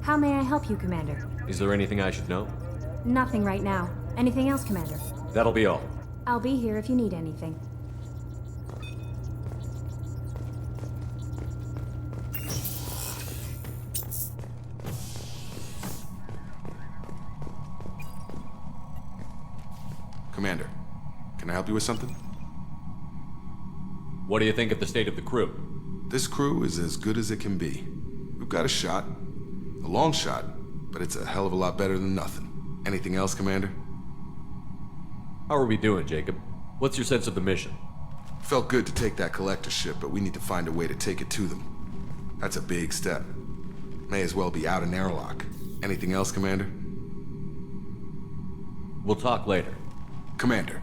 How may I help you, Commander? Is there anything I should know? Nothing right now. Anything else, Commander? That'll be all. I'll be here if you need anything. Commander, can I help you with something? What do you think of the state of the crew? This crew is as good as it can be. We've got a shot. A long shot, but it's a hell of a lot better than nothing. Anything else, Commander? How are we doing, Jacob? What's your sense of the mission? Felt good to take that collector ship, but we need to find a way to take it to them. That's a big step. May as well be out in airlock. Anything else, Commander? We'll talk later. Commander.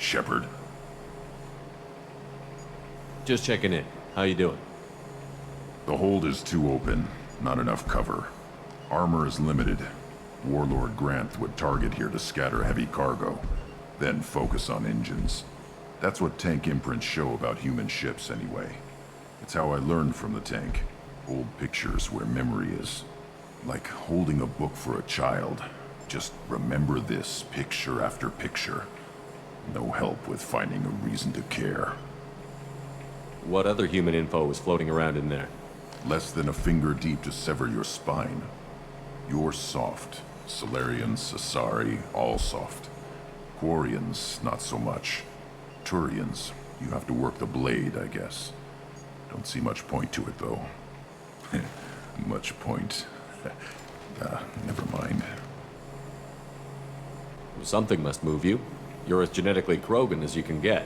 Shepard. Just checking in. How you doing? The hold is too open. Not enough cover. Armor is limited. Warlord Grant would target here to scatter heavy cargo, then focus on engines. That's what tank imprints show about human ships anyway. It's how I learned from the tank. Old pictures where memory is. Like holding a book for a child. Just remember this picture after picture. No help with finding a reason to care. What other human info was floating around in there? Less than a finger deep to sever your spine. You're soft. Solarians, Asari, all soft. Quarians, not so much. Turians, you have to work the blade, I guess. Don't see much point to it, though. Much point. Never mind. Something must move you. You're as genetically Krogan as you can get.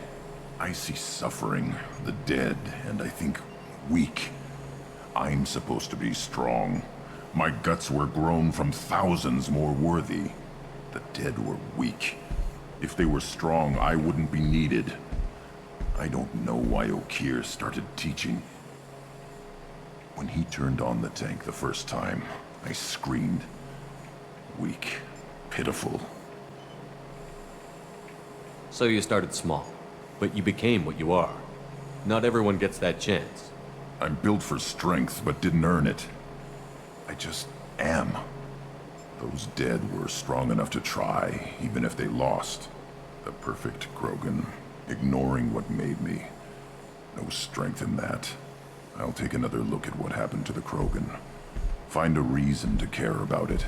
I see suffering, the dead, and I think weak. I'm supposed to be strong. My guts were grown from thousands more worthy. The dead were weak. If they were strong, I wouldn't be needed. I don't know why Okeer started teaching. When he turned on the tank the first time, I screamed. Weak. Pitiful. So you started small, but you became what you are. Not everyone gets that chance. I'm built for strength, but didn't earn it. I just am. Those dead were strong enough to try, even if they lost. The perfect Krogan, ignoring what made me. No strength in that. I'll take another look at what happened to the Krogan. Find a reason to care about it.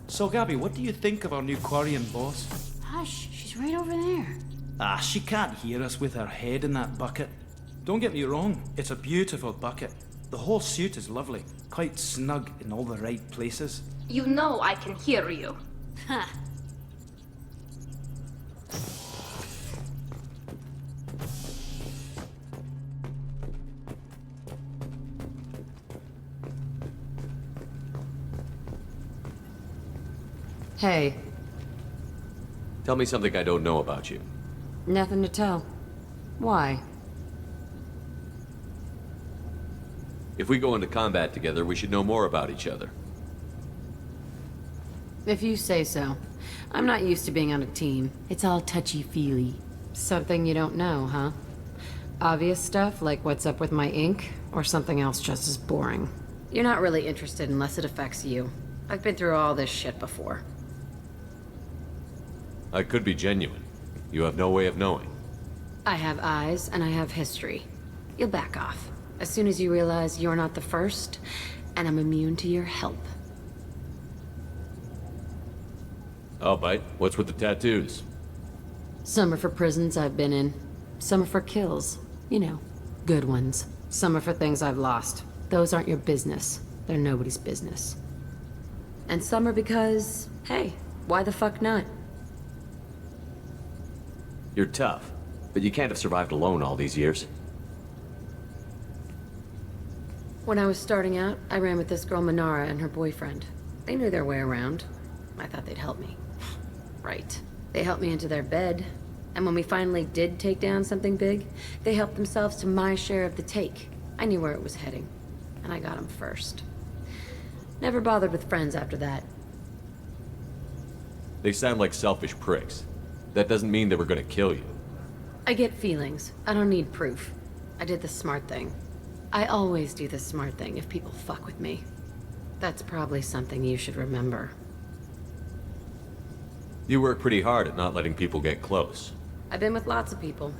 So, Gabby, what do you think of our new Quarian boss? Hush, she's right over there. Ah, she can't hear us with her head in that bucket. Don't get me wrong, it's a beautiful bucket. The whole suit is lovely, quite snug in all the right places. You know I can hear you. Huh. Hey. Tell me something I don't know about you. Nothing to tell. Why? If we go into combat together, we should know more about each other. If you say so. I'm not used to being on a team. It's all touchy-feely. Something you don't know, huh? Obvious stuff, like what's up with my ink, or something else just as boring? You're not really interested unless it affects you. I've been through all this shit before. I could be genuine. You have no way of knowing. I have eyes, and I have history. You'll back off. As soon as you realize you're not the first, and I'm immune to your help. I'll bite. What's with the tattoos? Some are for prisons I've been in. Some are for kills. You know, good ones. Some are for things I've lost. Those aren't your business. They're nobody's business. And some are because, hey, why the fuck not? You're tough, but you can't have survived alone all these years. When I was starting out, I ran with this girl Manara and her boyfriend. They knew their way around. I thought they'd help me. Right. They helped me into their bed. And when we finally did take down something big, they helped themselves to my share of the take. I knew where it was heading. And I got them first. Never bothered with friends after that. They sound like selfish pricks. That doesn't mean they were gonna kill you. I get feelings. I don't need proof. I did the smart thing. I always do the smart thing if people fuck with me. That's probably something you should remember. You work pretty hard at not letting people get close. I've been with lots of people.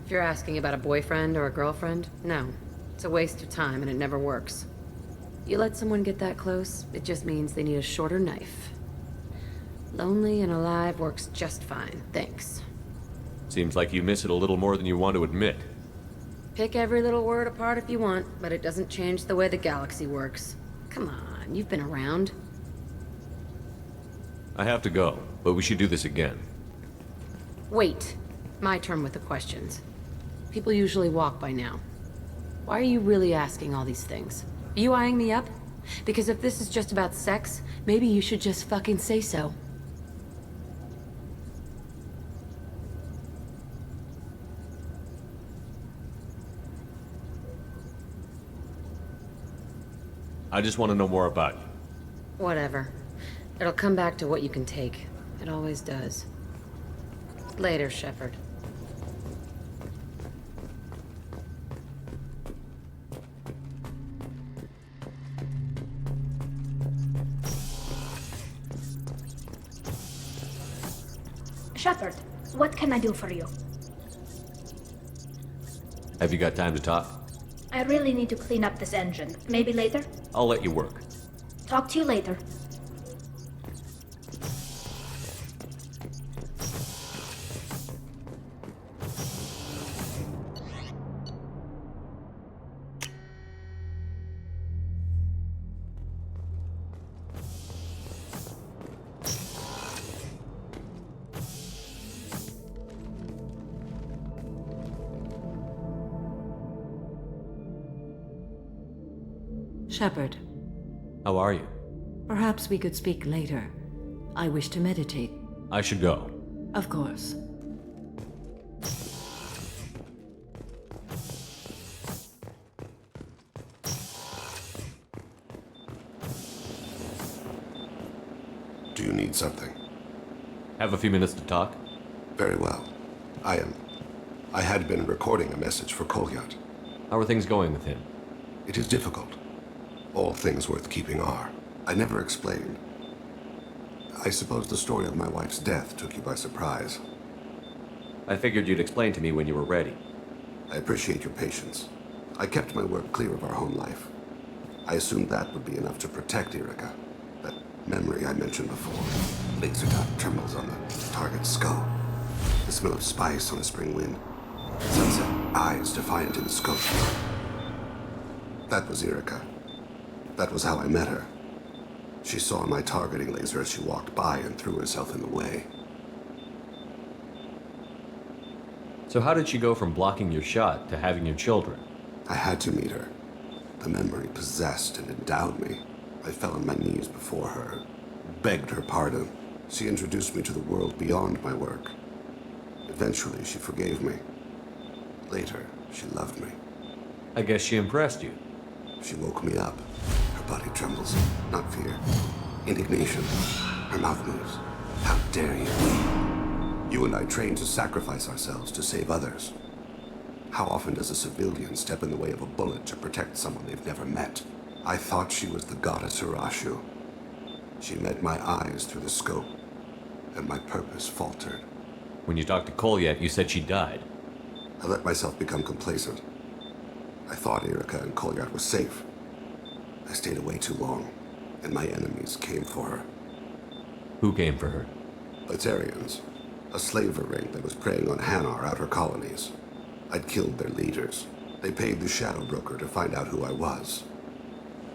If you're asking about a boyfriend or a girlfriend, no. It's a waste of time and it never works. You let someone get that close, it just means they need a shorter knife. Lonely and alive works just fine, thanks. Seems like you miss it a little more than you want to admit. Pick every little word apart if you want, but it doesn't change the way the galaxy works. Come on, you've been around. I have to go, but we should do this again. Wait. My turn with the questions. People usually walk by now. Why are you really asking all these things? Are you eyeing me up? Because if this is just about sex, maybe you should just fucking say so. I just want to know more about you. Whatever. It'll come back to what you can take. It always does. Later, Shepard. Shepard, what can I do for you? Have you got time to talk? I really need to clean up this engine. Maybe later? I'll let you work. Talk to you later. Shepard, How are you? perhaps we could speak later. I wish to meditate. I should go. Of course. Do you need something? Have a few minutes to talk? Very well. I had been recording a message for Kolyat. How are things going with him? It is difficult. All things worth keeping are. I never explained. I suppose the story of my wife's death took you by surprise. I figured you'd explain to me when you were ready. I appreciate your patience. I kept my work clear of our home life. I assumed that would be enough to protect Erica. That memory I mentioned before. Laser dot trembles on the target's skull. The smell of spice on a spring wind. Sunset eyes defiant in the scope. That was Erica. That was how I met her. She saw my targeting laser as she walked by and threw herself in the way. So how did she go from blocking your shot to having your children? I had to meet her. The memory possessed and endowed me. I fell on my knees before her, begged her pardon. She introduced me to the world beyond my work. Eventually, she forgave me. Later, she loved me. I guess she impressed you. She woke me up. Her body trembles. Not fear. Indignation. Her mouth moves. How dare you? You and I trained to sacrifice ourselves to save others. How often does a civilian step in the way of a bullet to protect someone they've never met? I thought she was the goddess Urashu. She met my eyes through the scope, and my purpose faltered. When you talked to Kolyat, you said she died. I let myself become complacent. I thought Erica and Kolyat were safe. I stayed away too long, and my enemies came for her. Who came for her? Proletarians. A slaver ring that was preying on Hanar outer colonies. I'd killed their leaders. They paid the shadow broker to find out who I was.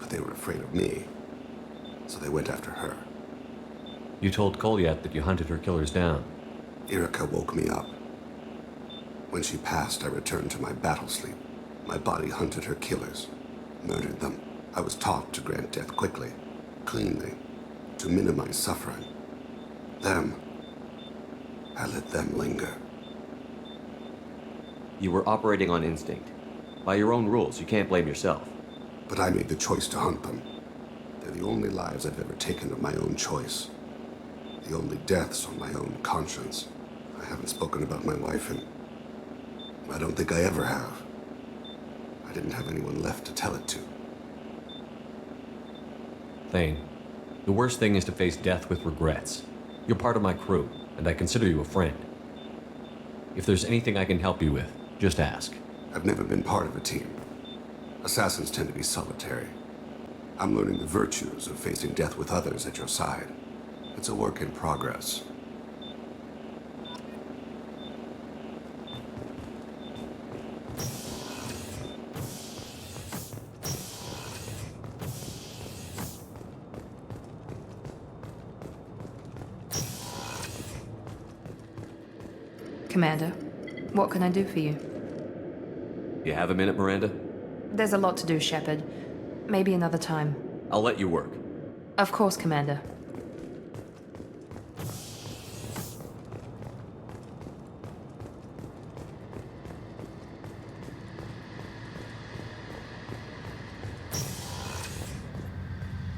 But they were afraid of me, so they went after her. You told Kolyat that you hunted her killers down. Irika woke me up. When she passed, I returned to my battle sleep. My body hunted her killers, murdered them. I was taught to grant death quickly, cleanly, to minimize suffering. I let them linger. You were operating on instinct. By your own rules, you can't blame yourself. But I made the choice to hunt them. They're the only lives I've ever taken of my own choice. The only deaths on my own conscience. I haven't spoken about my wife and I don't think I ever have. I didn't have anyone left to tell it to. Thane, the worst thing is to face death with regrets. You're part of my crew, and I consider you a friend. If there's anything I can help you with, just ask. I've never been part of a team. Assassins tend to be solitary. I'm learning the virtues of facing death with others at your side. It's a work in progress. Commander, what can I do for you? You have a minute, Miranda? There's a lot to do, Shepard. Maybe another time. I'll let you work. Of course, Commander.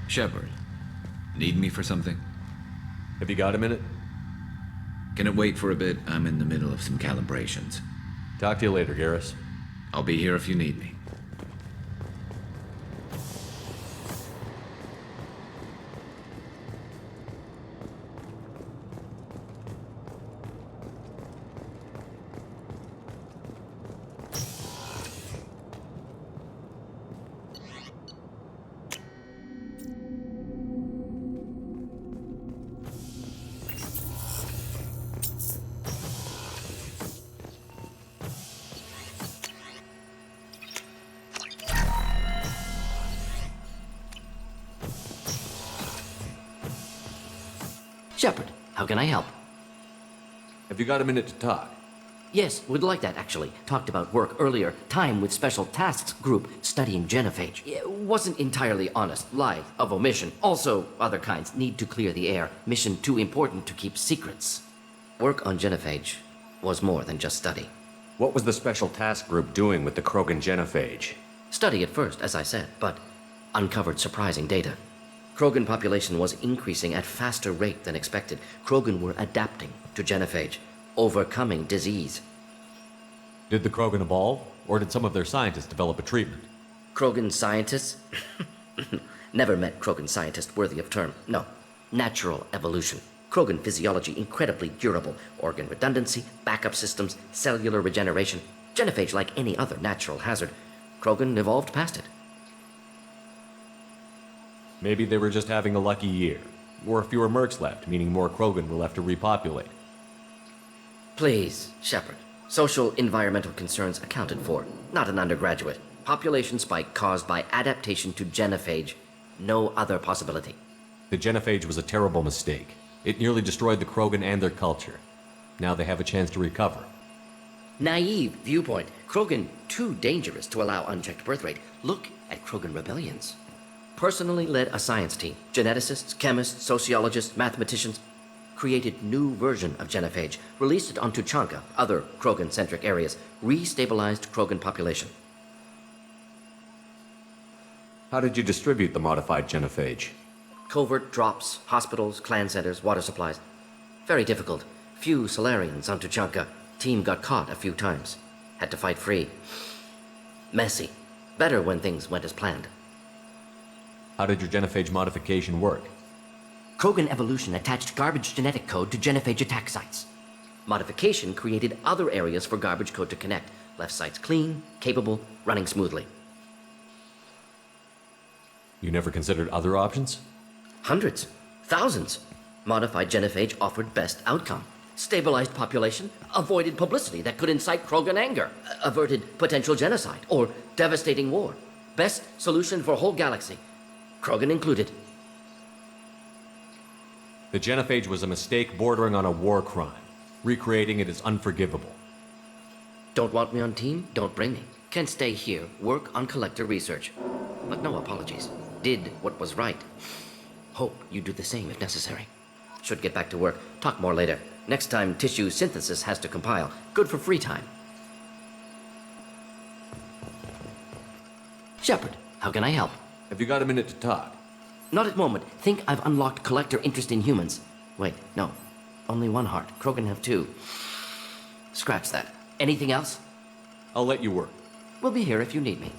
Shepard, need me for something? Have you got a minute? Can it wait for a bit? I'm in the middle of some calibrations. Talk to you later, Garrus. I'll be here if you need me. Shepard, how can I help? Have you got a minute to talk? Yes, would like that actually. Talked about work earlier. Time with Special Tasks Group studying genophage. It wasn't entirely honest. Lie of omission. Also, other kinds. Need to clear the air. Mission too important to keep secrets. Work on genophage was more than just study. What was the Special Task Group doing with the Krogan genophage? Study at first, as I said, but uncovered surprising data. Krogan population was increasing at faster rate than expected. Krogan were adapting to genophage, overcoming disease. Did the Krogan evolve, or did some of their scientists develop a treatment? Krogan scientists? Never met Krogan scientist worthy of term. No. Natural evolution. Krogan physiology incredibly durable. Organ redundancy, backup systems, cellular regeneration. Genophage like any other natural hazard. Krogan evolved past it. Maybe they were just having a lucky year. Or fewer mercs left, meaning more Krogan were left to repopulate. Please, Shepard. Social environmental concerns accounted for. Not an undergraduate. Population spike caused by adaptation to genophage. No other possibility. The genophage was a terrible mistake. It nearly destroyed the Krogan and their culture. Now they have a chance to recover. Naive viewpoint. Krogan too dangerous to allow unchecked birth rate. Look at Krogan rebellions. Personally led a science team. Geneticists, chemists, sociologists, mathematicians. Created new version of genophage. Released it onto Chanka, other Krogan-centric areas. Restabilized Krogan population. How did you distribute the modified genophage? Covert drops, hospitals, clan centers, water supplies. Very difficult. Few Solarians onto Chanka. Team got caught a few times. Had to fight free. Messy. Better when things went as planned. How did your genophage modification work? Krogan evolution attached garbage genetic code to genophage attack sites. Modification created other areas for garbage code to connect. Left sites clean, capable, running smoothly. You never considered other options? Hundreds. Thousands. Modified genophage offered best outcome. Stabilized population, avoided publicity that could incite Krogan anger, averted potential genocide, or devastating war. Best solution for whole galaxy. Krogan included. The genophage was a mistake bordering on a war crime. Recreating it is unforgivable. Don't want me on team? Don't bring me. Can stay here, work on collector research. But no apologies. Did what was right. Hope you do the same if necessary. Should get back to work. Talk more later. Next time tissue synthesis has to compile. Good for free time. Shepard, how can I help? Have you got a minute to talk? Not at moment. Think I've unlocked collector interest in humans. Wait, no. Only one heart. Krogan have two. Scratch that. Anything else? I'll let you work. We'll be here if you need me.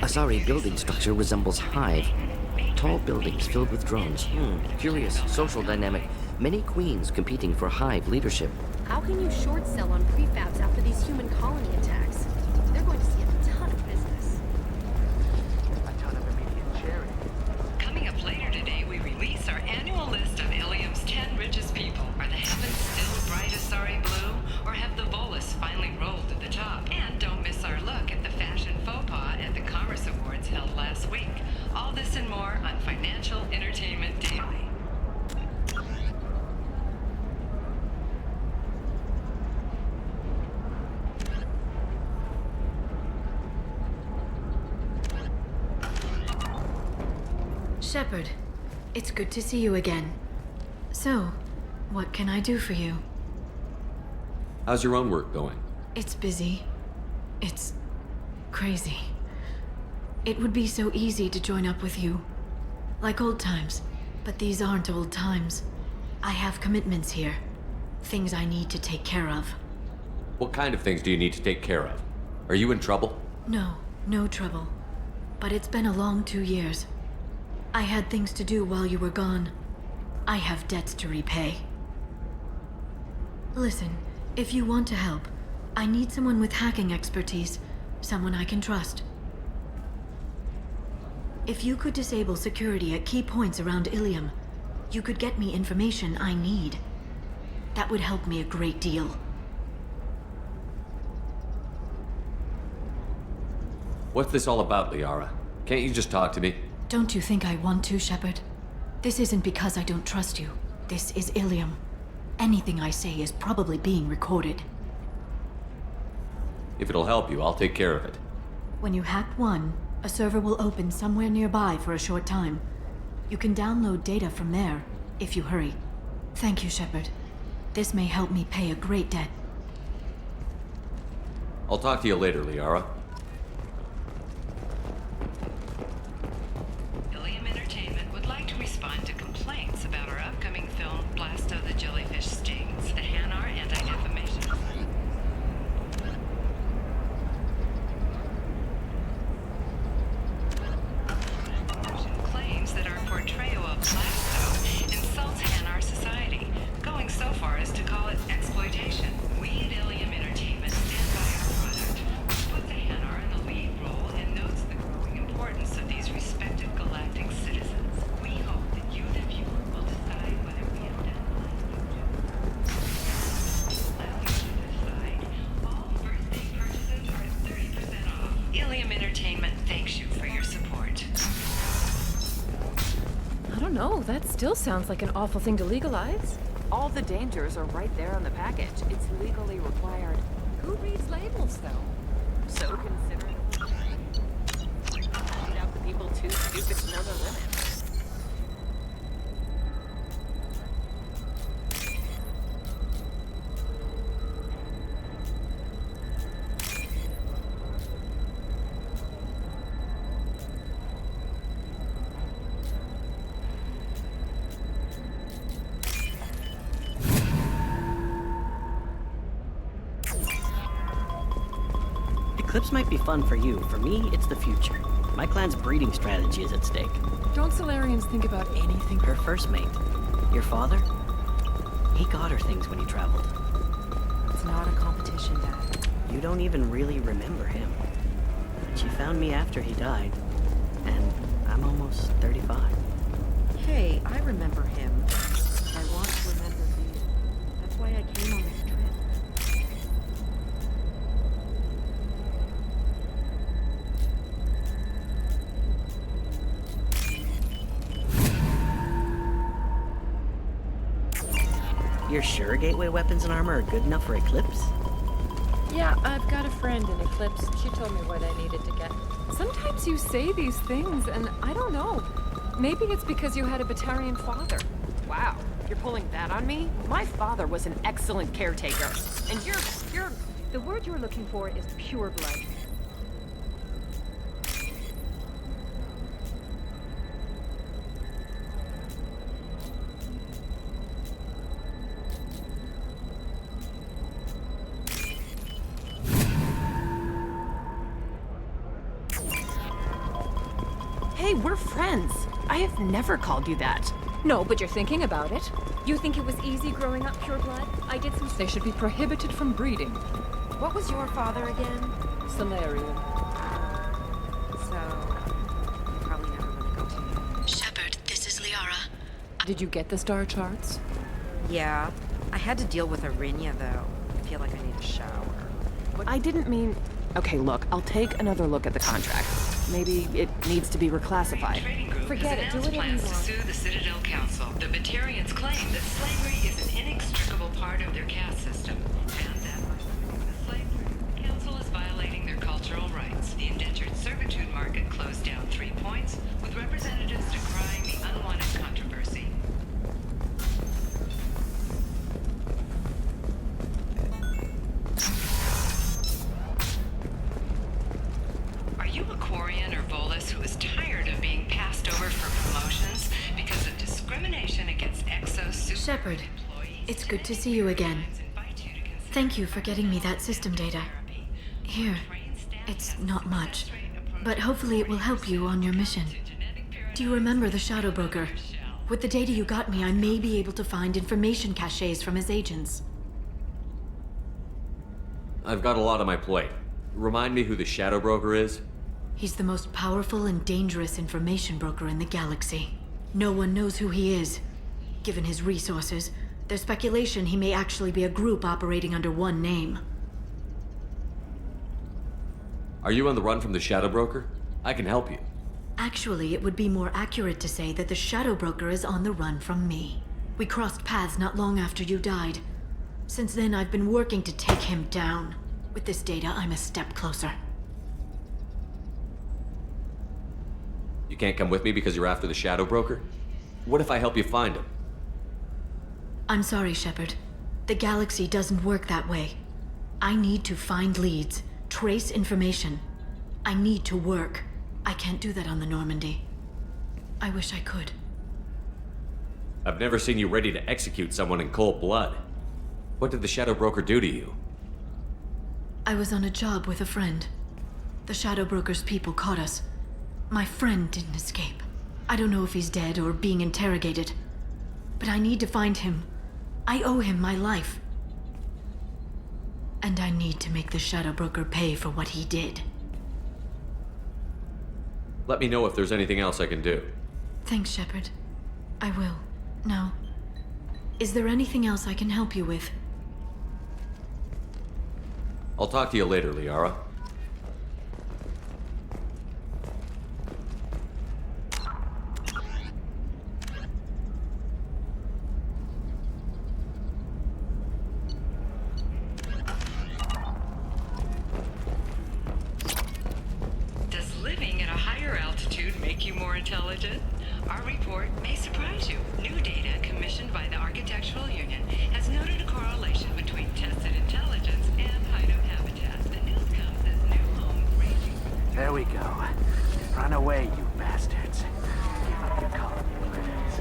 Sorry, building structure resembles hive. Tall buildings filled with drones. Curious social dynamic. Many queens competing for hive leadership. How can you short sell on prefabs after these human colony attacks? They're going to see a ton of business. A ton of immediate charity. Coming up later today, we release our annual list of Ilium's 10 richest people. Are the heavens still bright as sorry blue? Or have the Volus finally rolled to the top? And don't miss our look at the fashion faux pas at the Commerce Awards held last week. All this and more on Financial Entertainment Daily. Shepard, it's good to see you again. So, what can I do for you? How's your own work going? It's busy. It's crazy. It would be so easy to join up with you. Like old times. But these aren't old times. I have commitments here. Things I need to take care of. What kind of things do you need to take care of? Are you in trouble? No, no trouble. But it's been a long 2 years. I had things to do while you were gone. I have debts to repay. Listen, if you want to help, I need someone with hacking expertise, someone I can trust. If you could disable security at key points around Ilium, you could get me information I need. That would help me a great deal. What's this all about, Liara? Can't you just talk to me? Don't you think I want to, Shepard? This isn't because I don't trust you. This is Ilium. Anything I say is probably being recorded. If it'll help you, I'll take care of it. When you hack one, a server will open somewhere nearby for a short time. You can download data from there, if you hurry. Thank you, Shepard. This may help me pay a great debt. I'll talk to you later, Liara. Ilium Entertainment would like to respond to complaints about our upcoming film, Blasto the Jellyfish Stings, the Hanar Anti-Defamation. Claims that our portrayal of Blasto insults Hanar society, going so far as to call it exploitation. We at Ilium Entertainment stand by our product, which puts the Hanar in the lead role and notes the growing importance of these respected galactic citizens. We hope that you, the viewer, will decide whether we have done allow you to decide. All birthday purchases are at 30% off. Ilium Entertainment thanks you for your support. I don't know, that still sounds like an awful thing to legalize. All the dangers are right there on the package. It's legally required. Who reads labels, though? So considerate. Find out the people too stupid to know the limits. Eclipse might be fun for you. For me, it's the future. My clan's breeding strategy is at stake. Don't Solarians think about anything? Her first mate, your father, he got her things when he traveled. It's not a competition, Dad. You don't even really remember him. She found me after he died, and I'm almost 35. Hey, I remember him. I want to remember you. That's why I came on this trip. You're sure gateway weapons and armor are good enough for Eclipse? Yeah, I've got a friend in Eclipse. She told me what I needed to get. Sometimes you say these things, and I don't know. Maybe it's because you had a Batarian father. Wow, you're pulling that on me? My father was an excellent caretaker. And you're... The word you're looking for is pure blood. Hey, we're friends. I have never called you that. No, but you're thinking about it. You think it was easy growing up pure blood? I did some... They should be prohibited from breeding. What was your father again? Solarian. So, you probably never really got to know. Shepard, this is Liara. Did you get the star charts? Yeah. I had to deal with Arinia, though. I feel like I need a shower. I didn't mean... Okay, look, I'll take another look at the contract. Maybe it needs to be reclassified. Forget it, do whatever you want. To sue the Citadel Council. The Batarians claim that slavery is an inextricable part of their caste system, and that by limiting the slavery, the Council is violating their cultural rights. The indentured servitude market closed down 3 points, with representatives decrying the unwanted controversy. Are you a Quarian or Volus who is tired of being passed over for promotions because of discrimination against exosuit Shepard, it's good to see you again. Thank you for getting me that system data. Here, it's not much, but hopefully it will help you on your mission. Do you remember the Shadow Broker? With the data you got me, I may be able to find information caches from his agents. I've got a lot on my plate. Remind me who the Shadow Broker is? He's the most powerful and dangerous information broker in the galaxy. No one knows who he is. Given his resources, there's speculation he may actually be a group operating under one name. Are you on the run from the Shadow Broker? I can help you. Actually, it would be more accurate to say that the Shadow Broker is on the run from me. We crossed paths not long after you died. Since then, I've been working to take him down. With this data, I'm a step closer. You can't come with me because you're after the Shadow Broker? What if I help you find him? I'm sorry, Shepard. The galaxy doesn't work that way. I need to find leads, trace information. I need to work. I can't do that on the Normandy. I wish I could. I've never seen you ready to execute someone in cold blood. What did the Shadow Broker do to you? I was on a job with a friend. The Shadow Broker's people caught us. My friend didn't escape. I don't know if he's dead or being interrogated. But I need to find him. I owe him my life. And I need to make the Shadow Broker pay for what he did. Let me know if there's anything else I can do. Thanks, Shepard. I will. Now, is there anything else I can help you with? I'll talk to you later, Liara. Does living at a higher altitude make you more intelligent? Our report may surprise you. New data commissioned by the Architectural Union has noted a correlation between tested intelligence and height of habitat. The news comes as new homes ranging. There we go. Run away, you bastards. Give up your colony plans.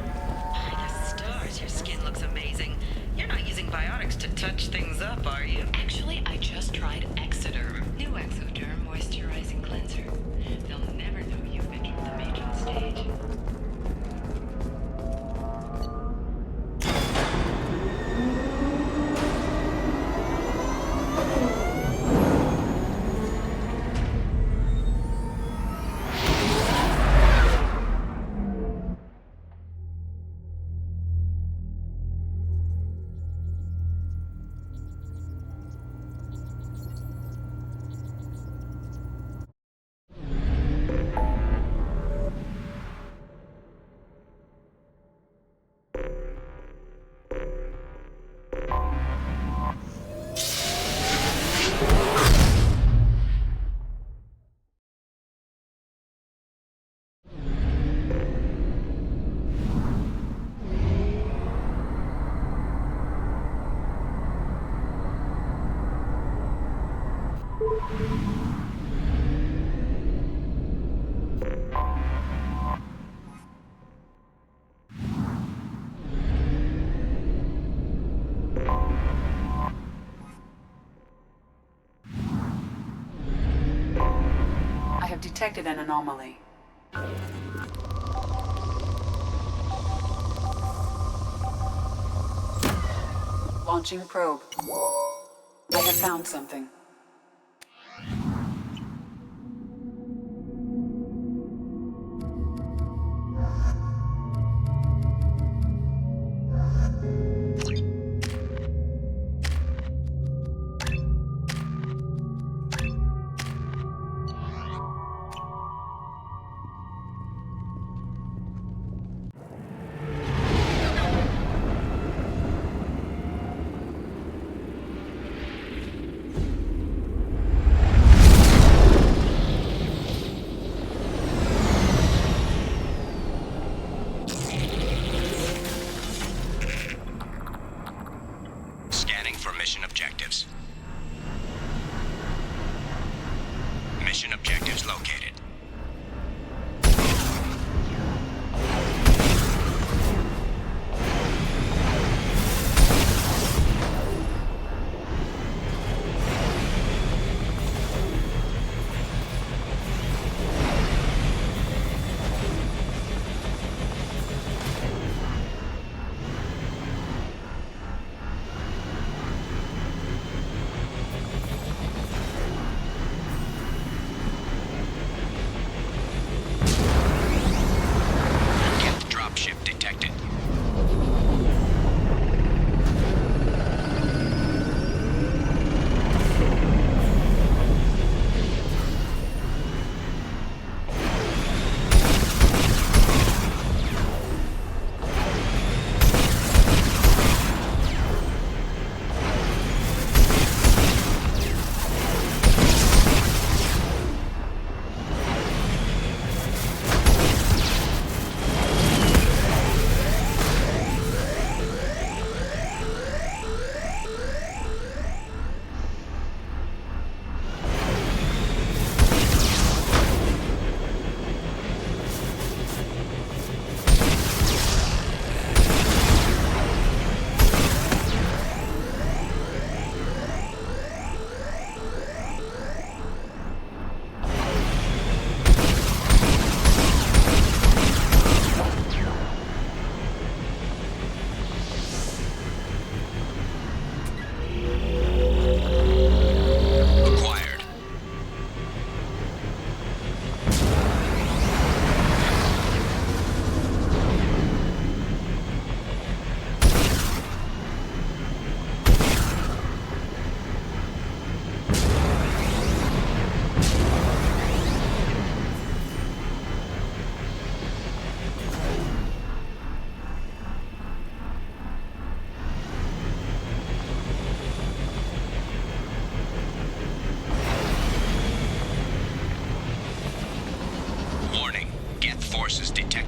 By the stars, your skin looks amazing. You're not using biotics to touch things up, are you? Actually, I just tried Exoderm. New Exoderm moisturizing cleanser. They'll never know you've entered the matron stage. I have detected an anomaly. Launching probe. I have found something.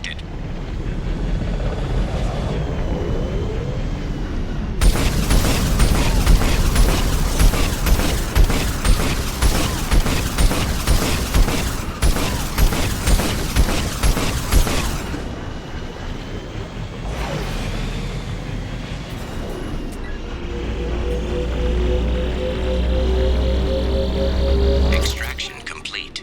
detected. Extraction complete.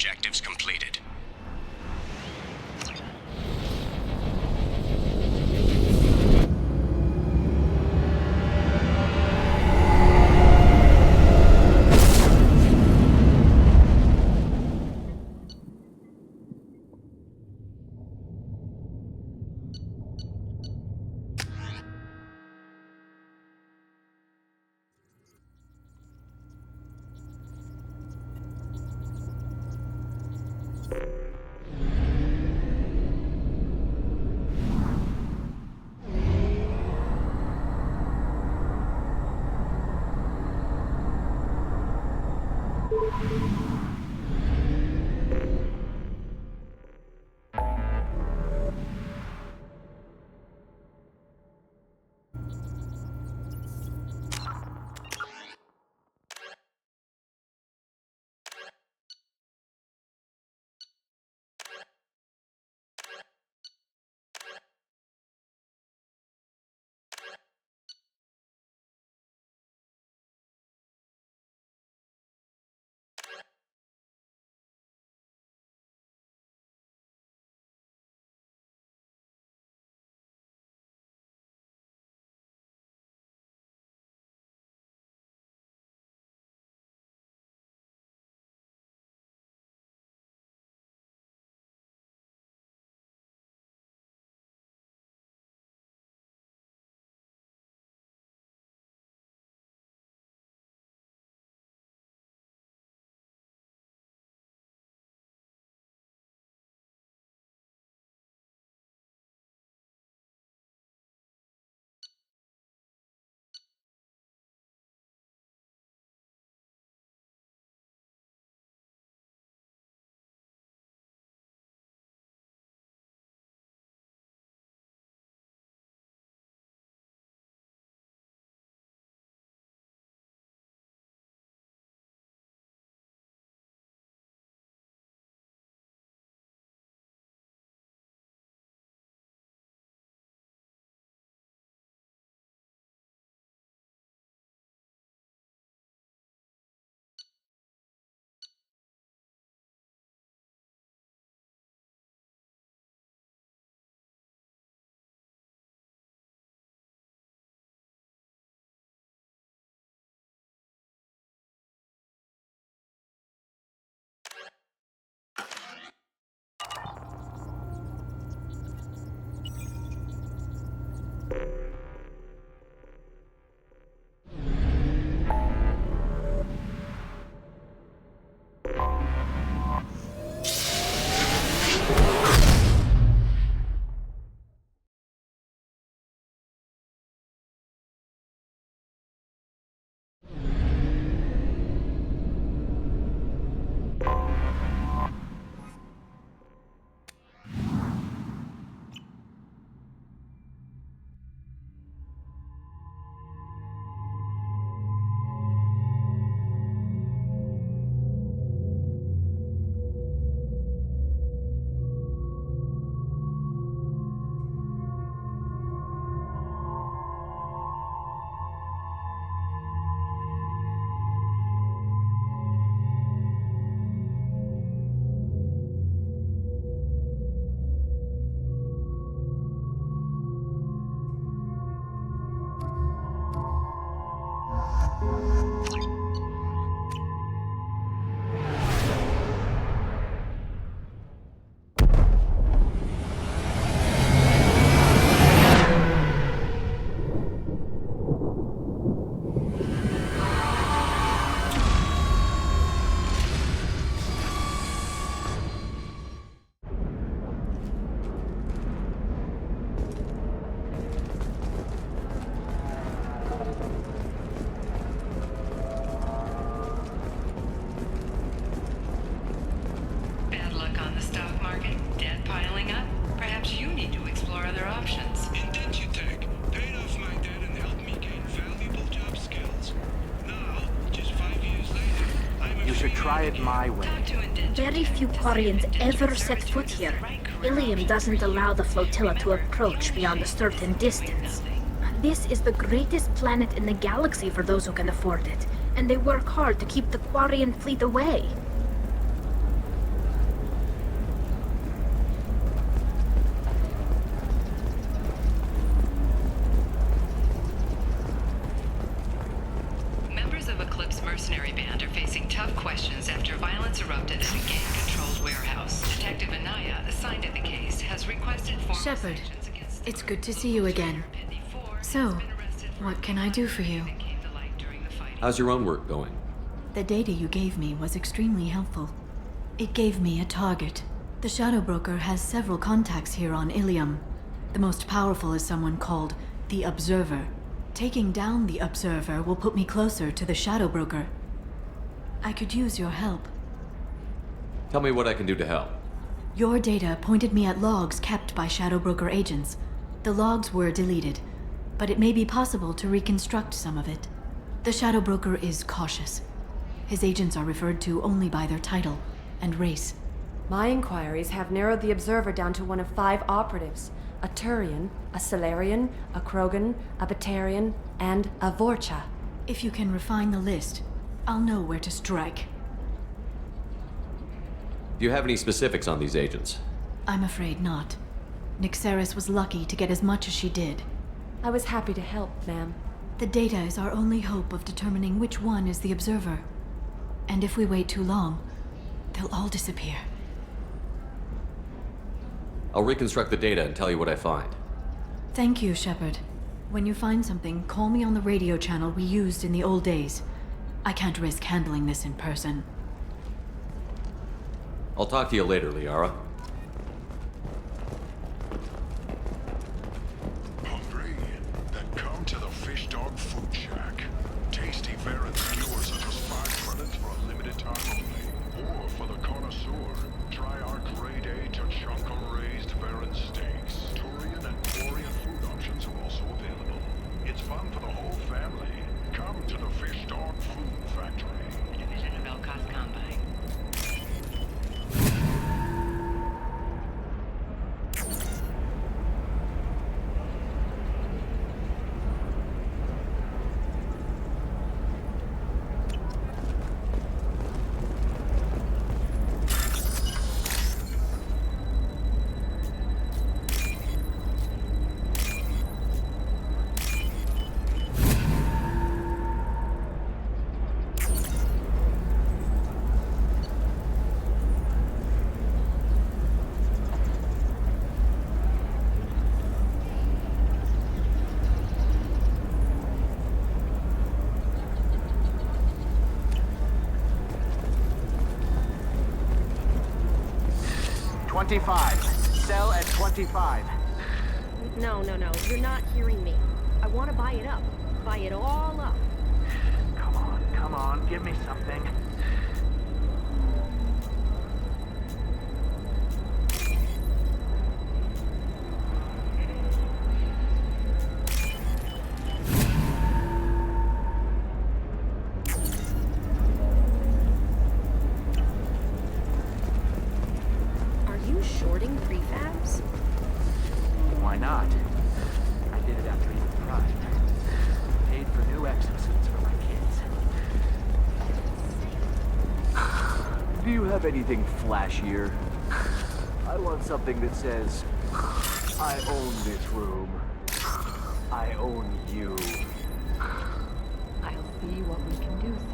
objectives completed. Try it my way. Very few Quarians ever set foot here. Ilium doesn't allow the flotilla to approach beyond a certain distance. This is the greatest planet in the galaxy for those who can afford it, and they work hard to keep the Quarian fleet away. requested formal Shepard, sanctions against it's good to see you again. So, what can I do for you? How's your own work going? The data you gave me was extremely helpful. It gave me a target. The Shadow Broker has several contacts here on Ilium. The most powerful is someone called the Observer. Taking down the Observer will put me closer to the Shadow Broker. I could use your help. Tell me what I can do to help. Your data pointed me at logs kept by Shadow Broker agents. The logs were deleted, but it may be possible to reconstruct some of it. The Shadow Broker is cautious. His agents are referred to only by their title and race. My inquiries have narrowed the Observer down to one of 5 operatives. A Turian, a Solarian, a Krogan, a Batarian, and a Vorcha. If you can refine the list, I'll know where to strike. Do you have any specifics on these agents? I'm afraid not. Nyxeris was lucky to get as much as she did. I was happy to help, ma'am. The data is our only hope of determining which one is the Observer. And if we wait too long, they'll all disappear. I'll reconstruct the data and tell you what I find. Thank you, Shepard. When you find something, call me on the radio channel we used in the old days. I can't risk handling this in person. I'll talk to you later, Liara. Hungry? Then come to the Fish Dog Food Shack. Tasty Varan skewers are just 5 credits for a limited time only. Or for the connoisseur, try our grade A Tachanka raised Varan steaks. Turian and Quarian food options are also available. It's fun for the whole family. Come to the Fish Dog Food Factory. Division of Elcos Combine. Sell at 25. No, you're not hearing me. I want to buy it up. Buy it all up. Come on, give me something. Shorting prefabs? Why not? I did it after Eden Prime. Paid for new exosuits for my kids. Do you have anything flashier? I want something that says, I own this room. I own you. I'll see what we can do, sir.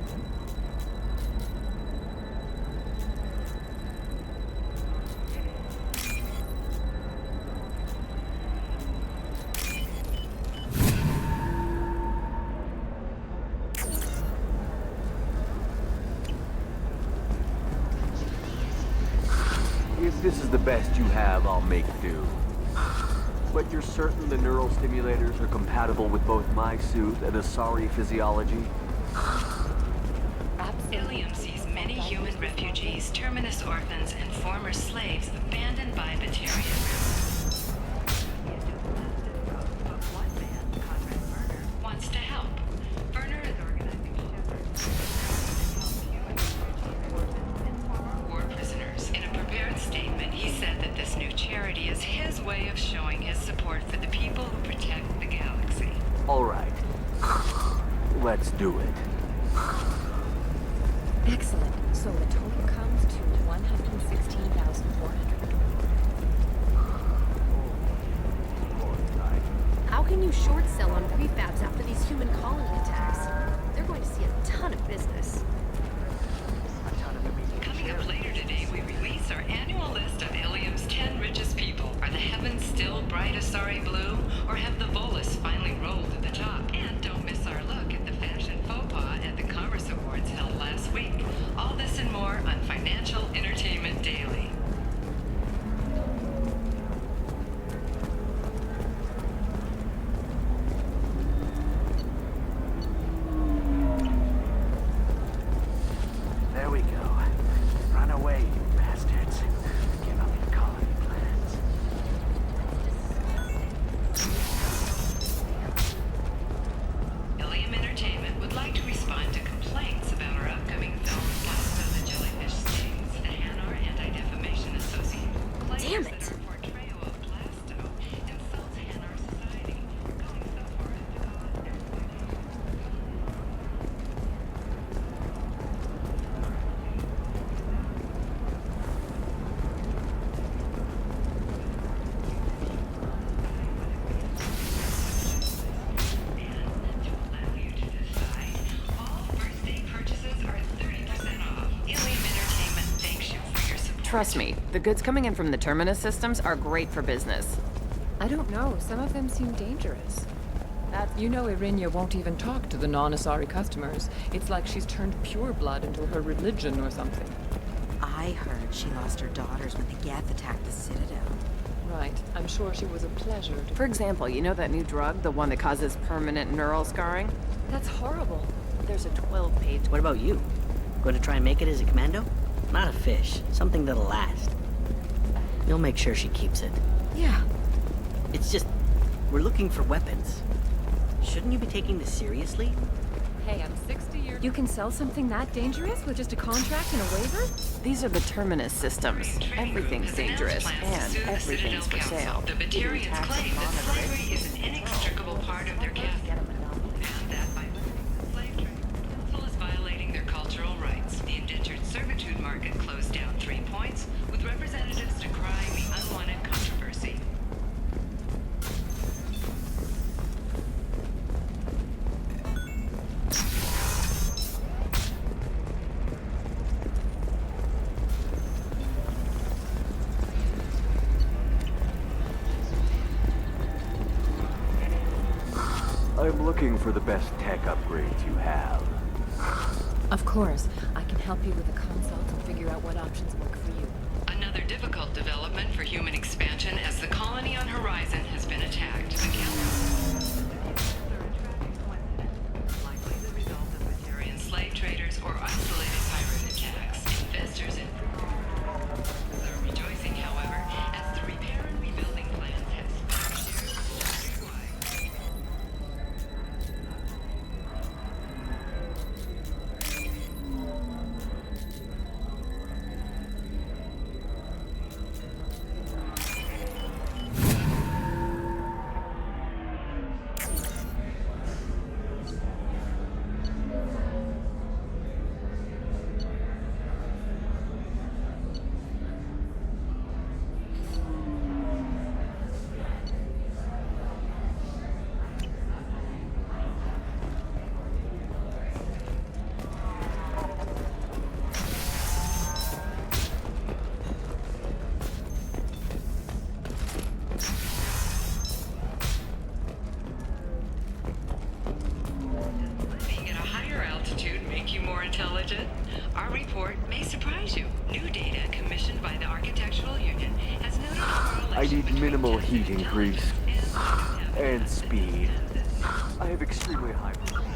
If this is the best you have, I'll make do. But you're certain the neural stimulators are compatible with both my suit and Asari physiology? Ilium sees many human refugees, terminus orphans, and former slaves abandoned by Batarians. One man, Conrad Werner, wants to help. Werner is organizing war prisoners. In a prepared statement, he said that this new charity is his way of showing his support for the people who protect the galaxy. All right. Let's do it. Excellent. So the total comes to 116,400. How can you short sell on prefabs after these human colony attacks? They're going to see a ton of business. Coming up later today, we release our annual list of Ilium's 10 richest people, or the Damn it. Trust me, the goods coming in from the Terminus systems are great for business. I don't know. Some of them seem dangerous. You know Irinia won't even talk to the non-Asari customers. It's like she's turned pureblood into her religion or something. I heard she lost her daughters when the Geth attacked the Citadel. Right. I'm sure she was a pleasure to... For example, you know that new drug, the one that causes permanent neural scarring? That's horrible. There's a 12-page... What about you? Going to try and make it as a commando? Not a fish. Something that'll last. You'll make sure she keeps it. Yeah. It's just... we're looking for weapons. Shouldn't you be taking this seriously? Hey, I'm 60 years... You can sell something that dangerous with just a contract and a waiver? These are the Terminus systems. Everything's dangerous, and everything's for sale. The Batarians claim that slavery is an inextricable part of their caste, and that by slave trade, the council is violating their cultural rights. The indentured servitude market closed down 3 points, with representatives decrying the unwanted controversy. I'm looking for the best tech upgrades you have. Of course. I can help you with a consult and figure out what options work for you. Another difficult development for human expansion as the colony on Horizon has been attacked. The council likely the result of Batarian slave traders or isolated pirate attacks. Investors in are rejoicing, however, as the repair and rebuilding plans have sparked industry-wide. Being at a higher altitude make you more intelligent? Our report may surprise you. New data commissioned by the Architectural Union has noted a correlation I need between minimal distance heat increase. And speed. I have extremely high performance.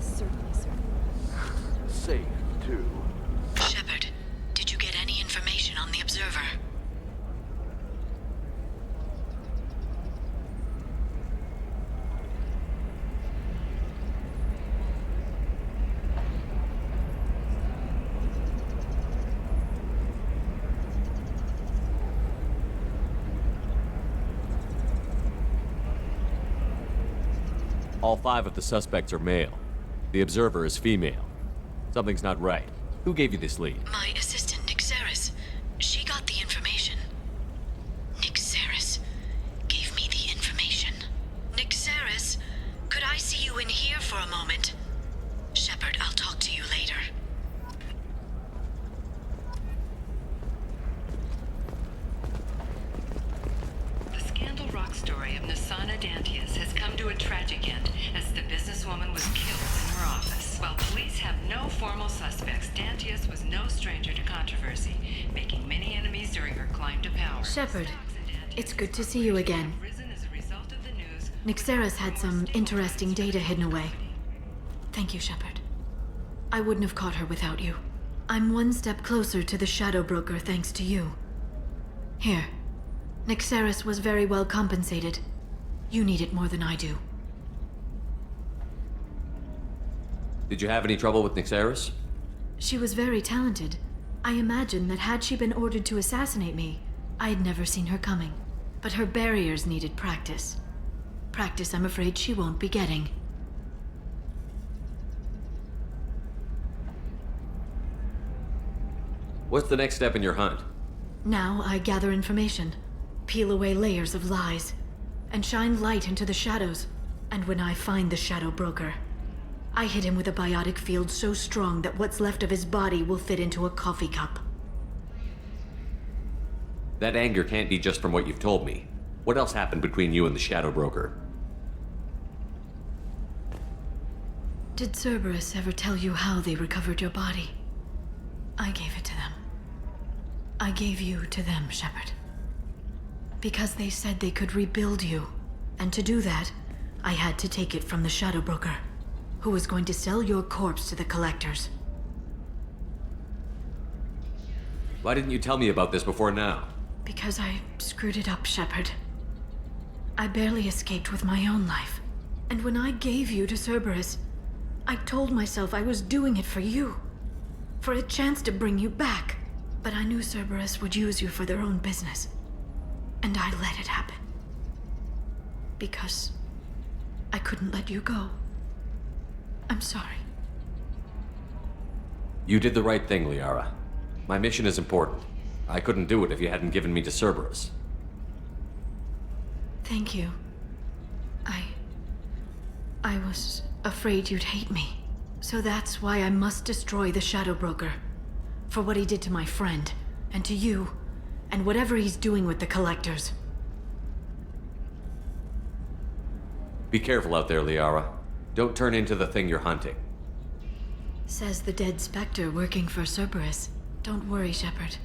Certainly, sir. Safe, too. Shepard, did you get any information on the Observer? All 5 of the suspects are male. The observer is female. Something's not right. Who gave you this lead? My assistant, Nixeris. She got the information. Nixeris gave me the information. Nixeris, could I see you in here for a moment? Shepard, I'll talk to you later. The Scandal Rock story of Nasana Dantius has come to a tragic end as the businesswoman was killed in her office. While police have no formal suspects, Dantius was no stranger to controversy, making many enemies during her climb to power. Shepard, it's good to see you again. Nyxeris had some interesting data hidden away. Thank you, Shepard. I wouldn't have caught her without you. I'm one step closer to the Shadow Broker thanks to you. Here. Nyxeris was very well compensated. You need it more than I do. Did you have any trouble with Nyxeris? She was very talented. I imagine that had she been ordered to assassinate me, I had never seen her coming. But her barriers needed practice. Practice I'm afraid she won't be getting. What's the next step in your hunt? Now I gather information, peel away layers of lies, and shine light into the shadows. And when I find the Shadow Broker, I hit him with a biotic field so strong that what's left of his body will fit into a coffee cup. That anger can't be just from what you've told me. What else happened between you and the Shadow Broker? Did Cerberus ever tell you how they recovered your body? I gave it to them. I gave you to them, Shepard. Because they said they could rebuild you. And to do that, I had to take it from the Shadow Broker, who was going to sell your corpse to the collectors. Why didn't you tell me about this before now? Because I screwed it up, Shepard. I barely escaped with my own life. And when I gave you to Cerberus, I told myself I was doing it for you. For a chance to bring you back. But I knew Cerberus would use you for their own business. And I let it happen. Because I couldn't let you go. I'm sorry. You did the right thing, Liara. My mission is important. I couldn't do it if you hadn't given me to Cerberus. Thank you. I was afraid you'd hate me. So that's why I must destroy the Shadow Broker. For what he did to my friend, and to you, and whatever he's doing with the collectors. Be careful out there, Liara. Don't turn into the thing you're hunting. Says the dead Spectre working for Cerberus. Don't worry, Shepard.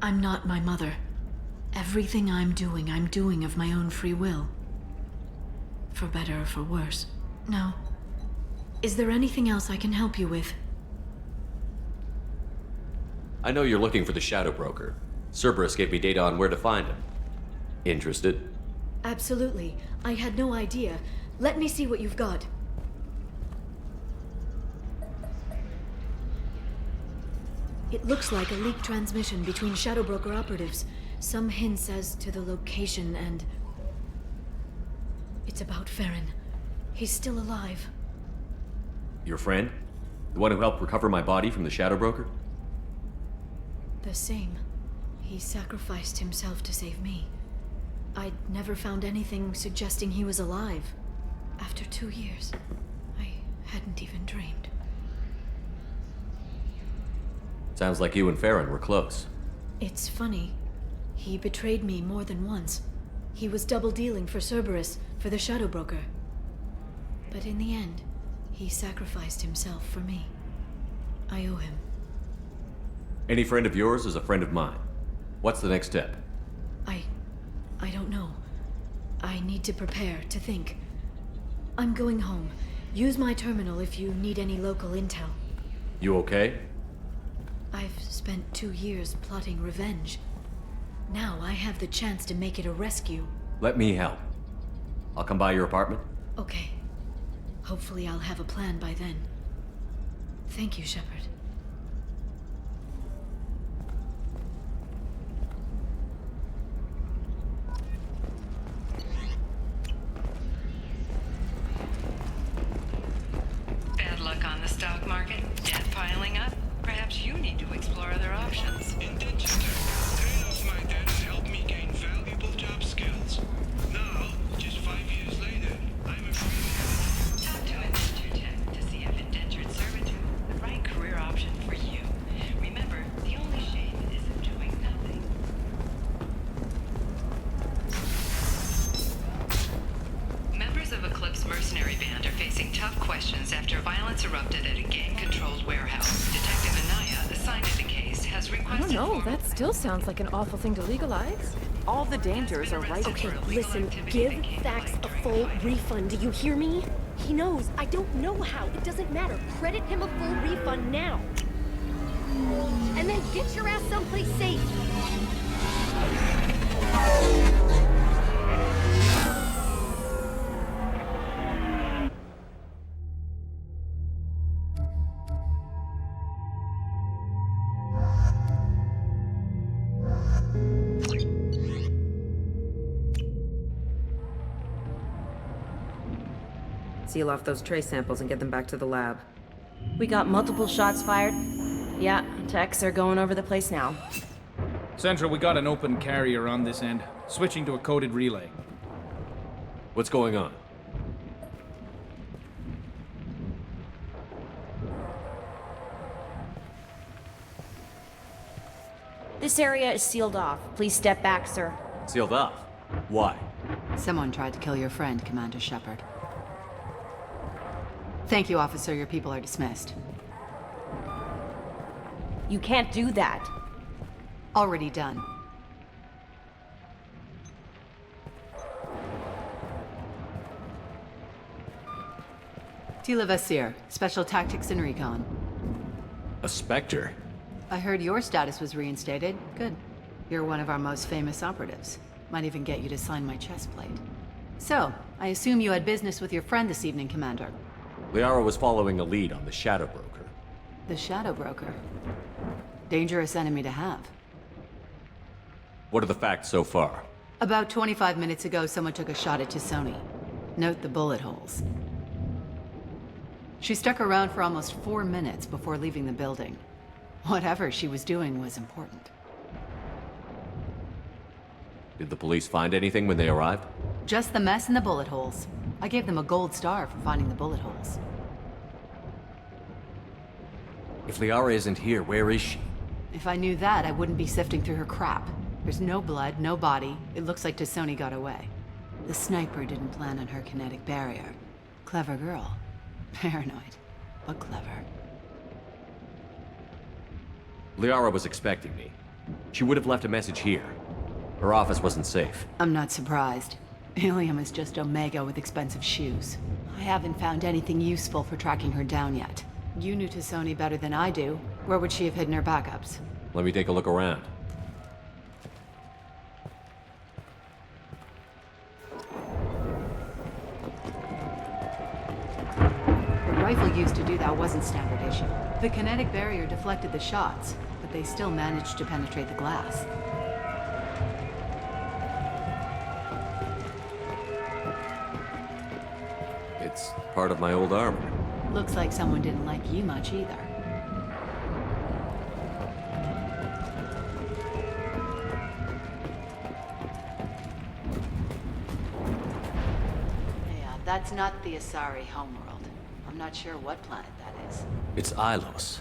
I'm not my mother. Everything I'm doing of my own free will. For better or for worse. No. Is there anything else I can help you with? I know you're looking for the Shadow Broker. Cerberus gave me data on where to find him. Interested? Absolutely. I had no idea. Let me see what you've got. It looks like a leaked transmission between Shadow Broker operatives. Some hints as to the location and... It's about Farron. He's still alive. Your friend? The one who helped recover my body from the Shadow Broker? The same. He sacrificed himself to save me. I'd never found anything suggesting he was alive. After 2 years, I hadn't even dreamed. Sounds like you and Farron were close. It's funny. He betrayed me more than once. He was double-dealing for Cerberus, for the Shadow Broker. But in the end, he sacrificed himself for me. I owe him. Any friend of yours is a friend of mine. What's the next step? I don't know. I need to prepare, to think. I'm going home. Use my terminal if you need any local intel. You okay? I've spent 2 years plotting revenge. Now I have the chance to make it a rescue. Let me help. I'll come by your apartment. Okay. Hopefully I'll have a plan by then. Thank you, Shepard. Bad luck on the stock market? Debt piling up? Perhaps you need to explore other options. Intention tech. 3 of my debts helped me gain valuable job skills. Now, just 5 years later, I'm a free. Talk to Indenture Tech to see if indentured servitude is the right career option for you. Remember, the only shame is in doing nothing. Members of Eclipse Violence erupted at a gang-controlled warehouse. Detective Anaya, assigned to the case, has I requested... don't know, that still sounds like an awful thing to legalize. All the dangers are right. Okay, listen, give Fax a full refund. Do you hear me? He knows. I don't know how. It doesn't matter. Credit him a full refund now. And then get your ass someplace safe. Seal off those trace samples and get them back to the lab. We got multiple shots fired. Yeah, techs are going over the place now. Central, we got an open carrier on this end. Switching to a coded relay. What's going on? This area is sealed off. Please step back, sir. Sealed off? Why? Someone tried to kill your friend, Commander Shepard. Thank you, officer. Your people are dismissed. You can't do that. Already done. Tila Vasir, Special Tactics and Recon. A Spectre? I heard your status was reinstated. Good. You're one of our most famous operatives. Might even get you to sign my chest plate. So, I assume you had business with your friend this evening, Commander. Liara was following a lead on the Shadow Broker. The Shadow Broker. Dangerous enemy to have. What are the facts so far? About 25 minutes ago, someone took a shot at Tisoni. Note the bullet holes. She stuck around for almost 4 minutes before leaving the building. Whatever she was doing was important. Did the police find anything when they arrived? Just the mess and the bullet holes. I gave them a gold star for finding the bullet holes. If Liara isn't here, where is she? If I knew that, I wouldn't be sifting through her crap. There's no blood, no body. It looks like Tisoni got away. The sniper didn't plan on her kinetic barrier. Clever girl. Paranoid, but clever. Liara was expecting me. She would have left a message here. Her office wasn't safe. I'm not surprised. Ilium is just Omega with expensive shoes. I haven't found anything useful for tracking her down yet. You knew Tisoni better than I do. Where would she have hidden her backups? Let me take a look around. The rifle used to do that wasn't standard issue. The kinetic barrier deflected the shots, but they still managed to penetrate the glass. It's part of my old armor. Looks like someone didn't like you much either. Yeah, that's not the Asari homeworld. I'm not sure what planet that is. It's Ilos.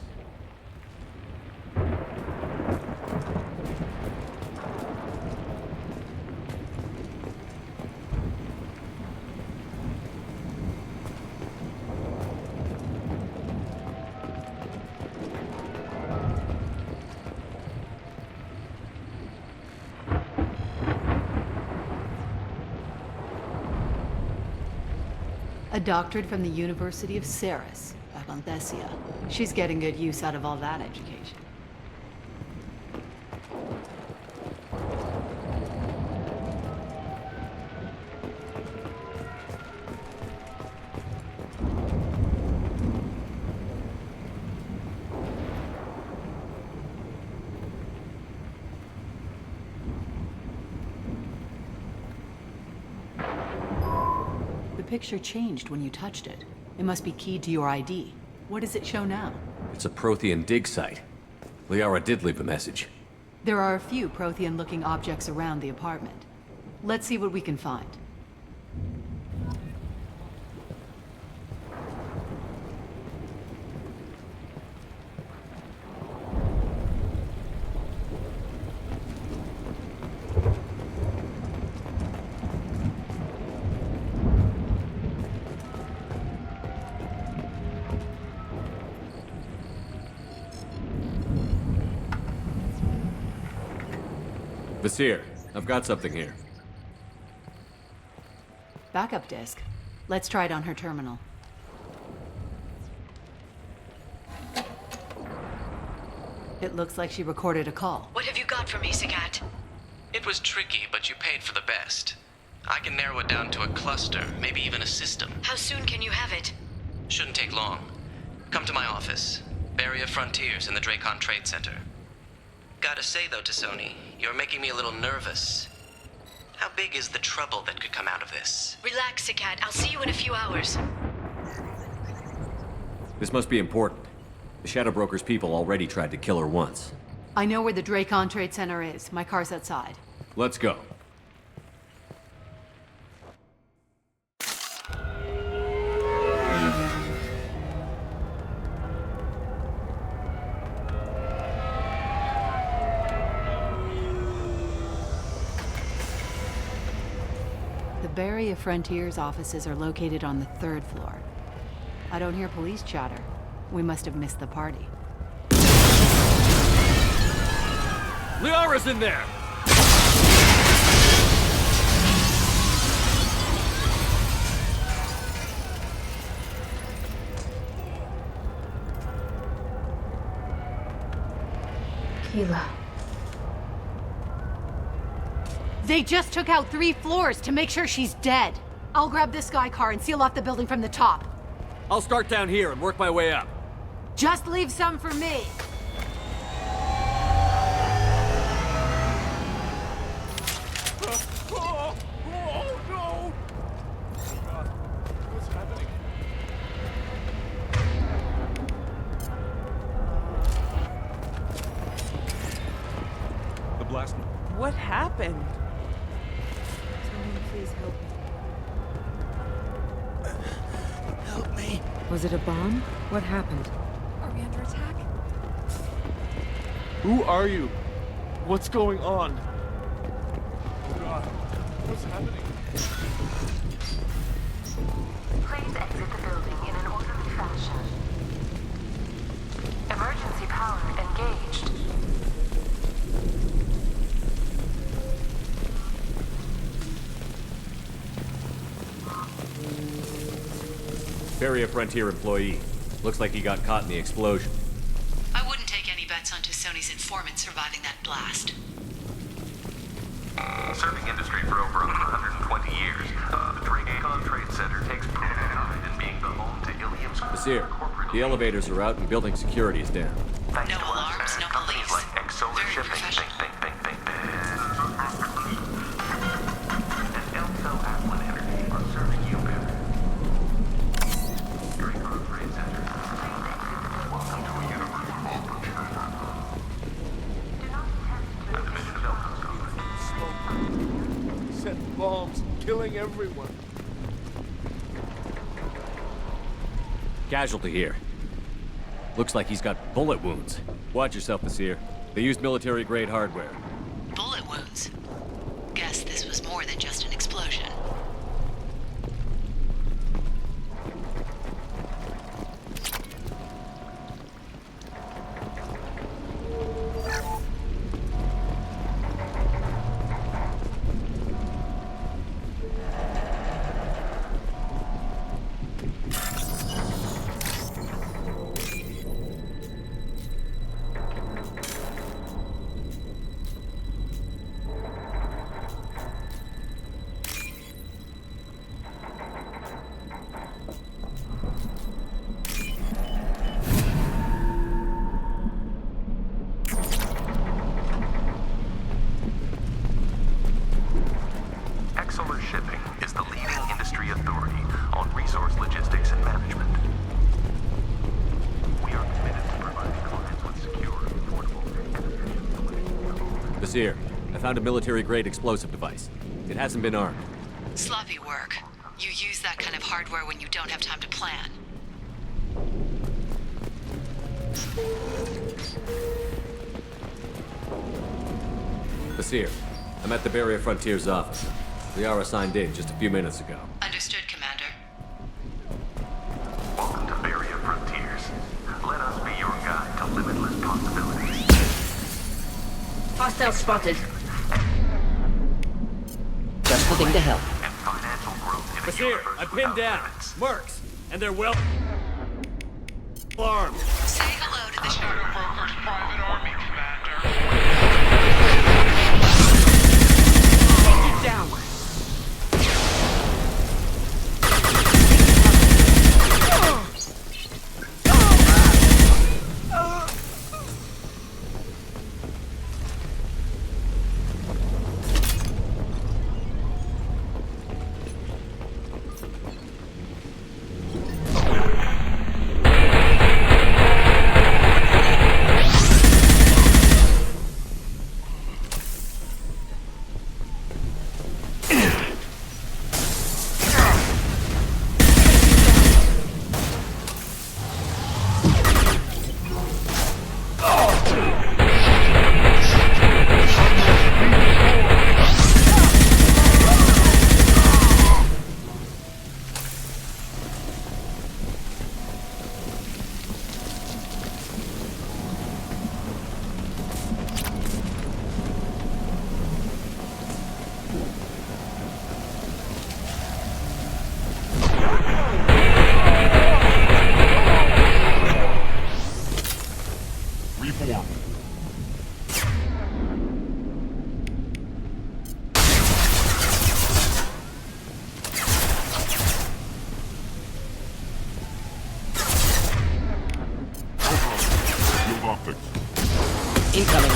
A doctorate from the University of Cerberus, Avanthesia. She's getting good use out of all that education. The picture changed when you touched it. It must be keyed to your ID. What does it show now? It's a Prothean dig site. Liara did leave a message. There are a few Prothean-looking objects around the apartment. Let's see what we can find. Vasir, I've got something here. Backup disk. Let's try it on her terminal. It looks like she recorded a call. What have you got for me, Sagat? It was tricky, but you paid for the best. I can narrow it down to a cluster, maybe even a system. How soon can you have it? Shouldn't take long. Come to my office. Barrier Frontiers in the Dracon Trade Center. Gotta say though, Tassoni, you're making me a little nervous. How big is the trouble that could come out of this? Relax, Sagat. I'll see you in a few hours. This must be important. The Shadow Broker's people already tried to kill her once. I know where the Dracon Trade Center is. My car's outside. Let's go. The Barrier Frontiers offices are located on the 3rd floor. I don't hear police chatter. We must have missed the party. Liara's in there! Keela. They just took out 3 floors to make sure she's dead. I'll grab this Sky car and seal off the building from the top. I'll start down here and work my way up. Just leave some for me. Oh, no! God, what's happening? The blast. What happened? Someone please help me. Help me. Was it a bomb? What happened? Are we under attack? Who are you? What's going on? Oh God, what's happening? Please exit the building in an orderly fashion. Emergency power engaged. Barrier Frontier employee. Looks like he got caught in the explosion. I wouldn't take any bets on Tassoni's informant surviving that blast. Serving industry for over 120 years, the Dracon Trade Center takes pride in being the home to Ilium's Vasir, the elevators are out and building security is down. No alarms, no police. like Exolar Very Shipping. professional. And Elso Aslan Energy are serving you better. Dracon Trade Center. Welcome to a universe of opportunity. A division of Elco's company. Set bombs, killing everyone. Casualty here. Looks like he's got bullet wounds. Watch yourself, Vasir. They used military-grade hardware. Bullet wounds. Guess this was more than just an explosion. Exolar Shipping is the leading industry authority on resource logistics and management. We are committed to providing clients with secure, affordable, and efficient solutions. Vasir, I found a military-grade explosive device. It hasn't been armed. Sloppy work. You use that kind of hardware when you don't have time to plan. Vasir, I'm at the Barrier Frontiers office. Liara signed in just a few minutes ago. Understood, Commander. Welcome to Barrier Frontiers. Let us be your guide to limitless possibilities. Hostile spotted. anything to help. And financial growth in the Bashir, universe I'm pinned without down. limits. Mercs, and they're well armed. Say hello to the Shadow Broker's private army, Commander. Take it down. Incoming.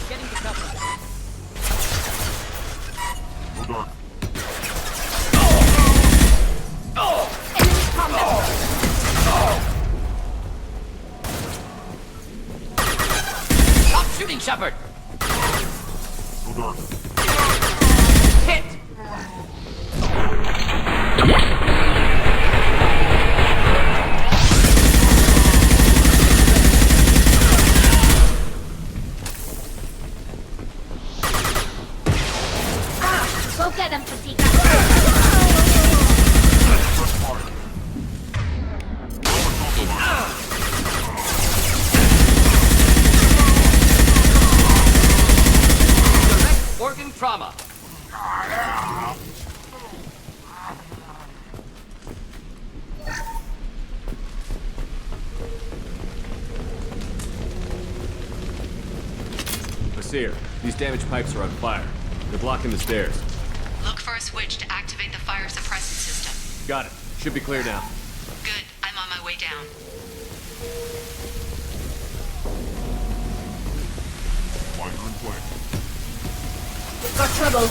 Getting to cover. Hold on. Enemy combat. Stop shooting, Shepard! Hold on. Hit! Go get him, Patika. Direct organ trauma. Bashir, these damaged pipes are on fire. They're blocking the stairs. Look for a switch to activate the fire suppressant system. Got it. Should be clear now. Good. I'm on my way down. Winder in play. Got trouble.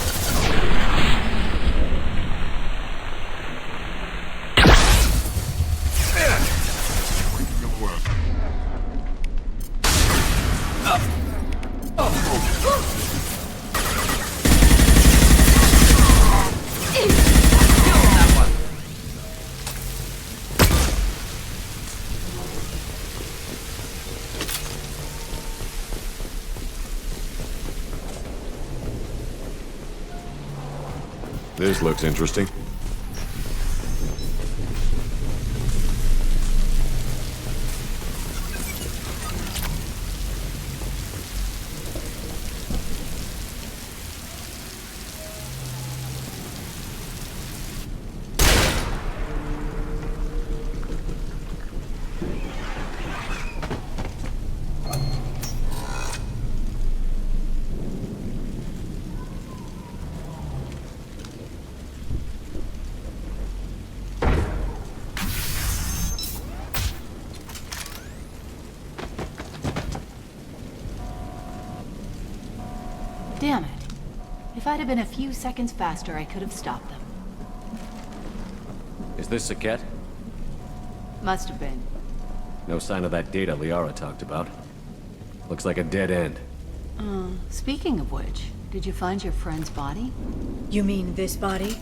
This looks interesting. Damn it. If I'd have been a few seconds faster, I could have stopped them. Is this Saket? Must have been. No sign of that data Liara talked about. Looks like a dead end. Speaking of which, did you find your friend's body? You mean this body?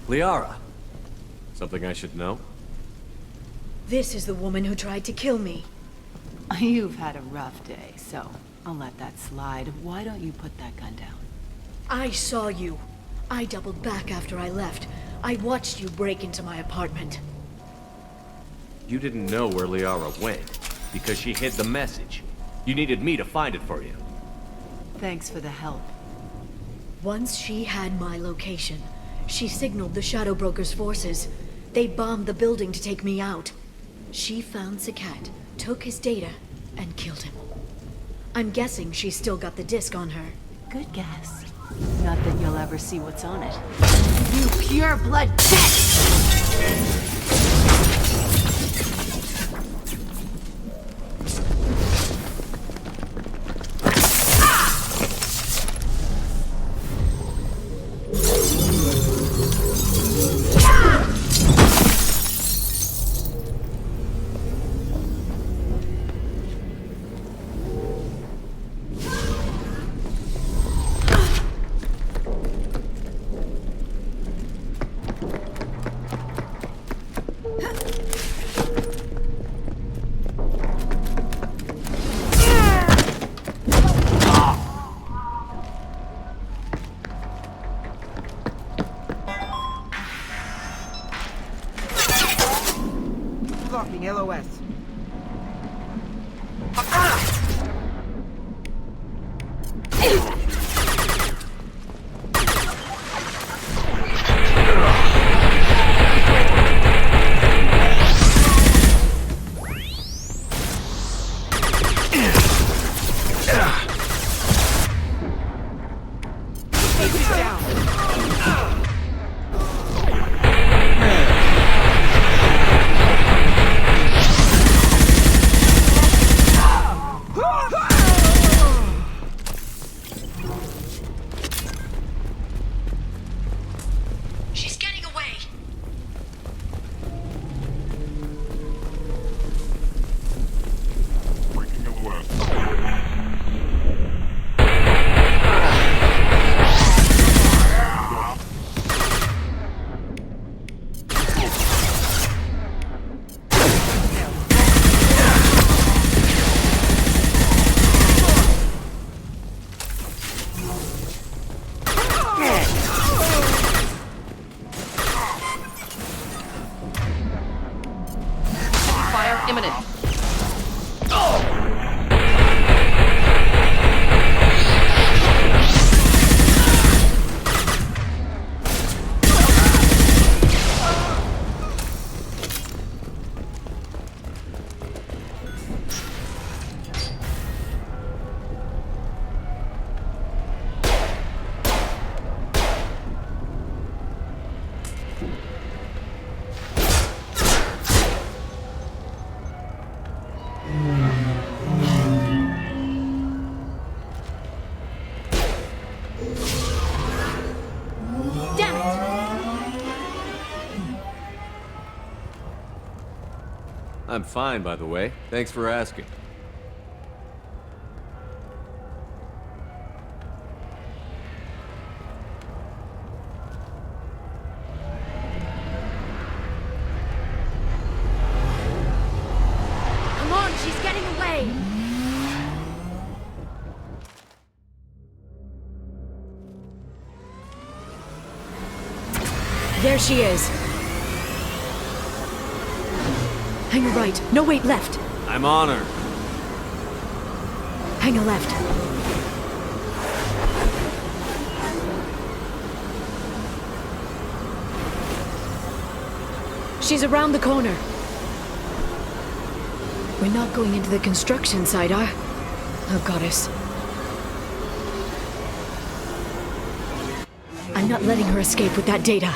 Liara! Something I should know? This is the woman who tried to kill me. You've had a rough day, so I'll let that slide. Why don't you put that gun down? I saw you. I doubled back after I left. I watched you break into my apartment. You didn't know where Liara went. because she hid the message. You needed me to find it for you. Thanks for the help. Once she had my location, she signaled the Shadow Broker's forces. They bombed the building to take me out. She found Sakat, took his data, and killed him. I'm guessing she's still got the disc on her. Good guess. Not that you'll ever see what's on it. You pure blood bitch! Locking LOS. I'm fine, by the way. Thanks for asking. Come on, she's getting away! There she is. Hang a right. No, wait, left. I'm on her. Hang a left. She's around the corner. We're not going into the construction site, oh, goddess. I'm not letting her escape with that data.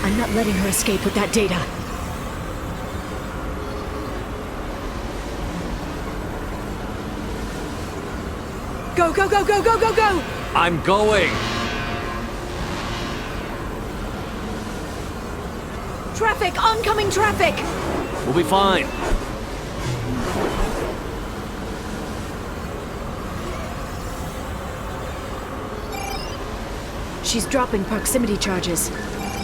I'm not letting her escape with that data. Go, go, go, go, go, go, go! I'm going! Traffic! Oncoming traffic! We'll be fine. She's dropping proximity charges.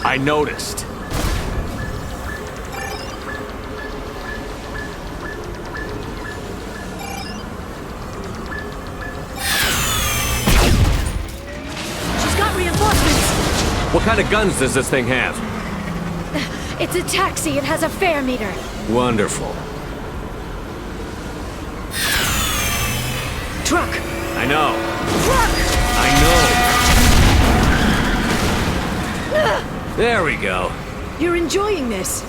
I noticed. She's got reinforcements! What kind of guns does this thing have? It's a taxi. It has a fare meter. Wonderful. truck! I know. Truck! I know. There we go. You're enjoying this.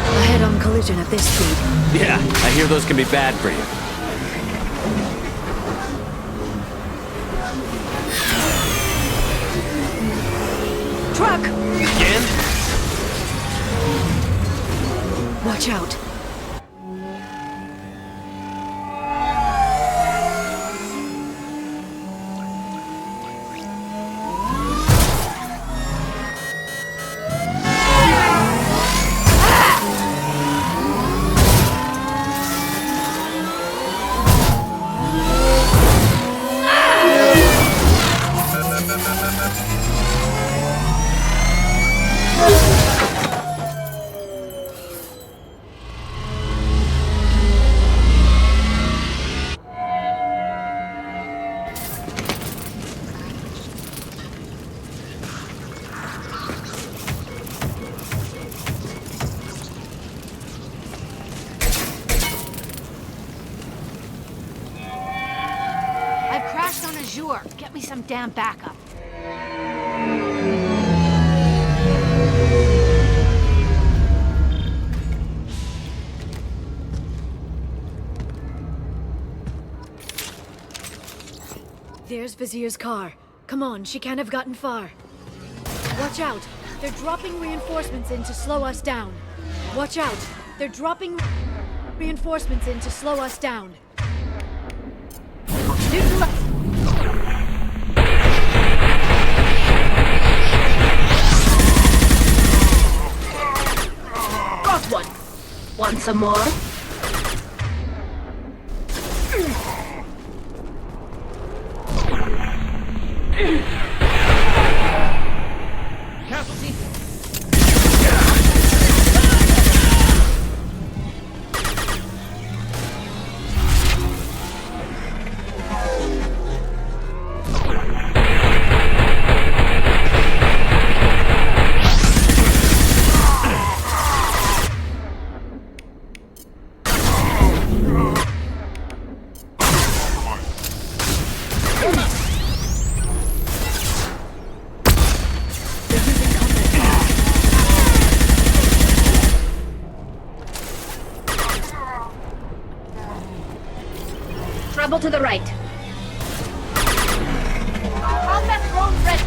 A head-on collision at this speed. Yeah, I hear those can be bad for you. Truck! Again? Watch out. Get me some damn backup. There's Vizier's car. Come on, she can't have gotten far. Watch out! They're dropping reinforcements in to slow us down. Watch out! They're dropping reinforcements in to slow us down. Got one. Want some more? Casualty. Trouble to the right. Combat drone ready.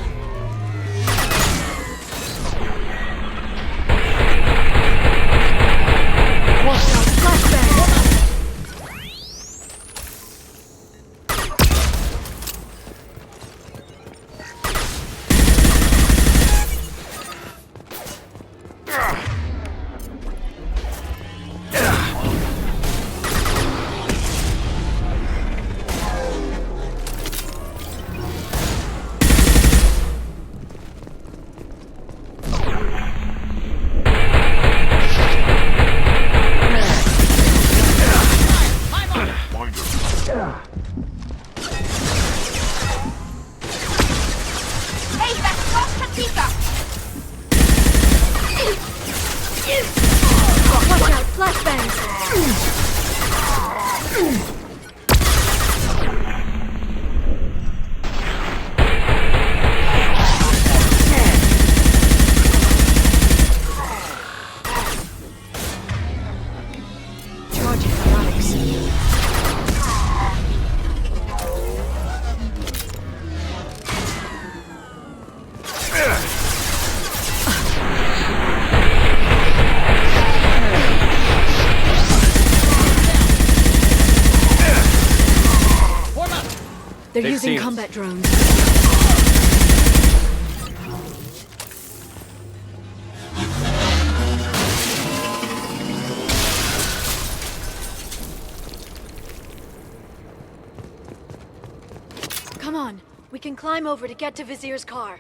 Watch out! Flashbang! Hey, that's Katika! Watch out! Flashbangs! Charging harmonics. They're They've using seen us. combat drones. Come on, we can climb over to get to Vizier's car.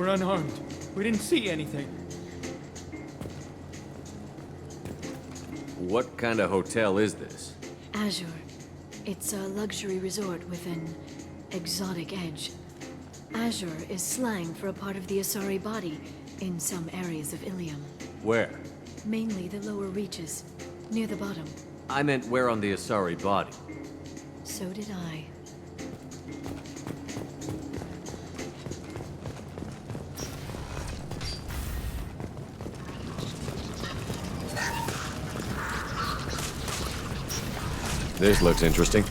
We're unarmed. We didn't see anything. What kind of hotel is this? Azure. It's a luxury resort with an exotic edge. Azure is slang for a part of the Asari body in some areas of Ilium. Where? Mainly the lower reaches, near the bottom. I meant where on the Asari body. So did I. This looks interesting.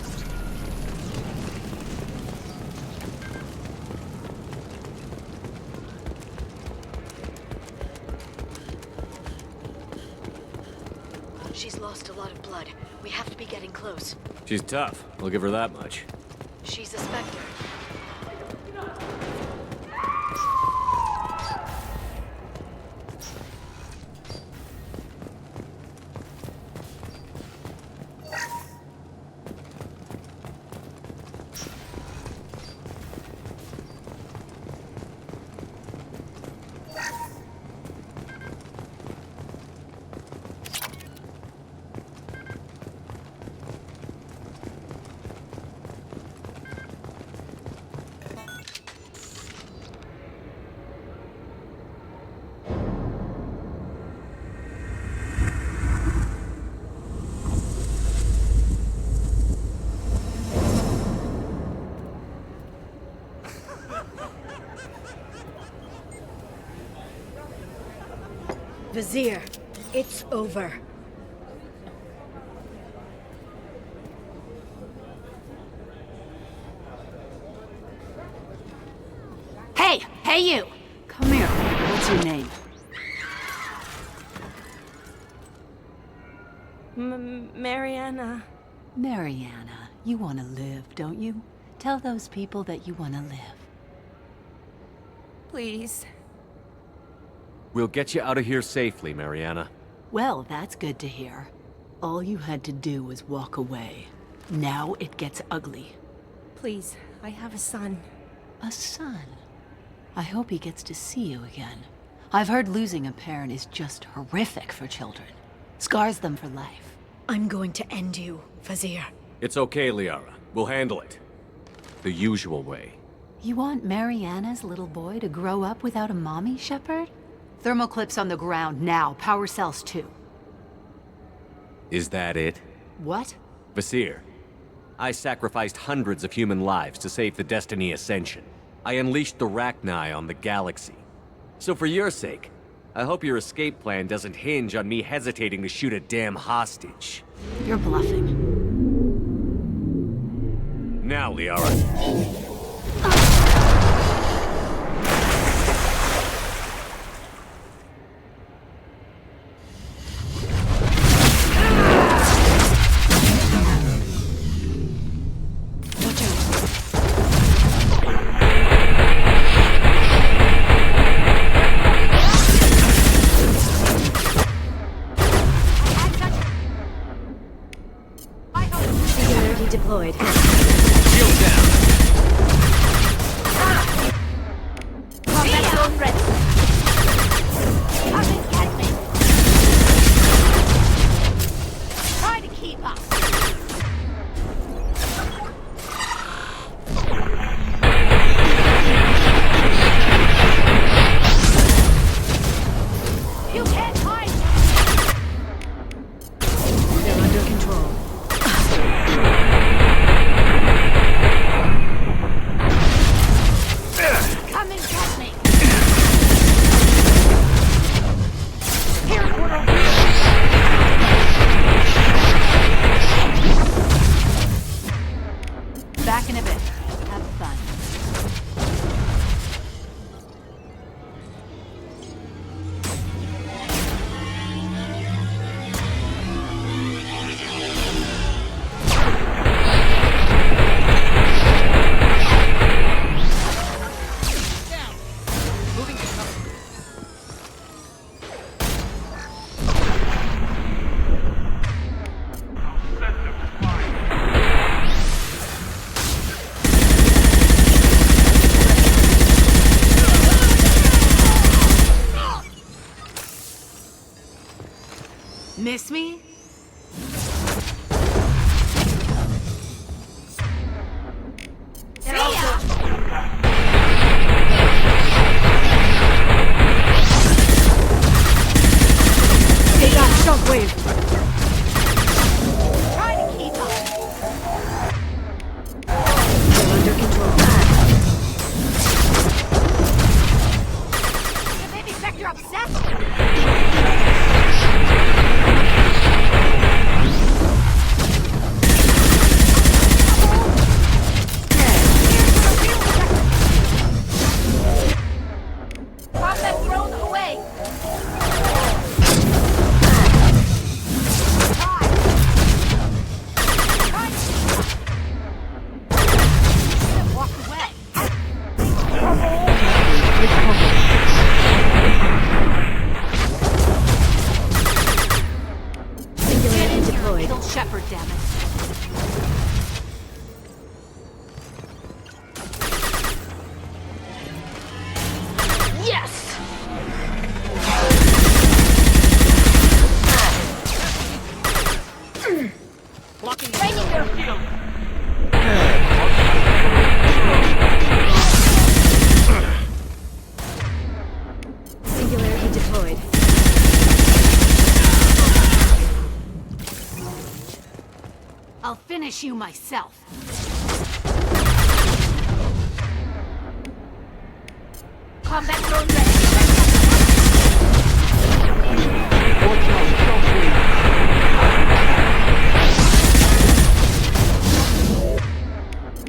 She's lost a lot of blood. We have to be getting close. She's tough. I'll give her that much. She's a Spectre. Vizier, it's over. Hey! Hey, you! Come here. What's your name? Mariana. Mariana. You want to live, don't you? Tell those people that you want to live. Please. We'll get you out of here safely, Mariana. Well, that's good to hear. All you had to do was walk away. Now it gets ugly. Please, I have a son. A son? I hope he gets to see you again. I've heard losing a parent is just horrific for children. Scars them for life. I'm going to end you, Vizier. It's okay, Liara. We'll handle it. The usual way. You want Mariana's little boy to grow up without a mommy, Shepard? Thermal clips on the ground now. Power cells too. Is that it? What? Vasir, I sacrificed hundreds of human lives to save the Destiny Ascension. I unleashed the Rachni on the galaxy. So for your sake, I hope your escape plan doesn't hinge on me hesitating to shoot a damn hostage. You're bluffing. Now, Liara. Deployed. Shield down. Combat zone ready. Come and get me. Try to keep up. You can't hide. They're under control. Come and get me. Here's what I'll do. Back in a bit. Have fun. Miss me? They got shockwave. Try to keep up. Under control. The baby Spectre upset. Combat thrown away. Walk away. Singularity deployed. Kill Shepard, damn it. Yes! Blocking training their field. Singularity deployed. I'll finish you myself. Combat drone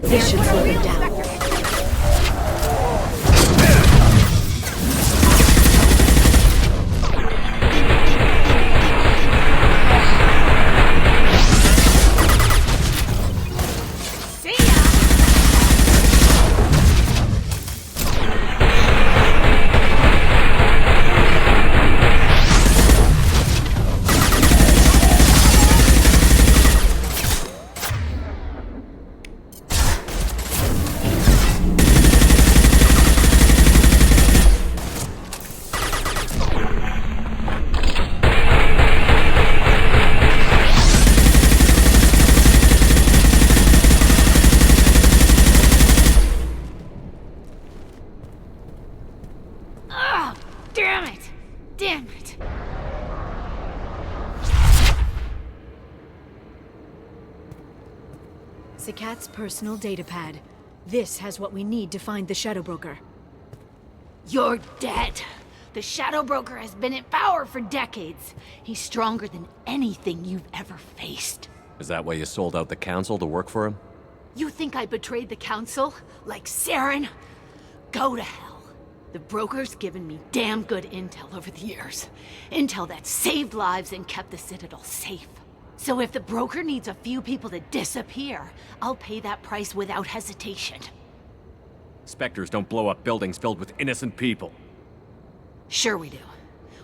This should slow them down. Damn it! Damn it! Sakat's personal data pad. This has what we need to find the Shadow Broker. You're dead. The Shadow Broker has been in power for decades. He's stronger than anything you've ever faced. Is that why you sold out the council to work for him? You think I betrayed the Council? Like Saren? Go to hell. The Broker's given me damn good intel over the years. Intel that saved lives and kept the Citadel safe. So if the Broker needs a few people to disappear, I'll pay that price without hesitation. Spectres don't blow up buildings filled with innocent people. Sure we do.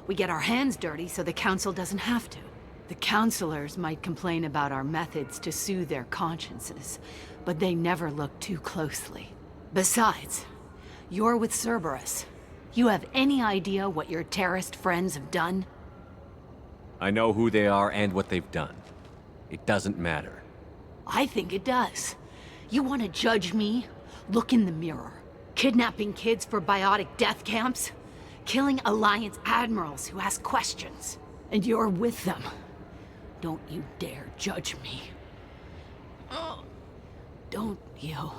We get our hands dirty so the Council doesn't have to. The counselors might complain about our methods to soothe their consciences, but they never look too closely. Besides, you're with Cerberus. You have any idea what your terrorist friends have done? I know who they are and what they've done. It doesn't matter. I think it does. You want to judge me? Look in the mirror. Kidnapping kids for biotic death camps? Killing Alliance admirals who ask questions. And you're with them. Don't you dare judge me. Don't you?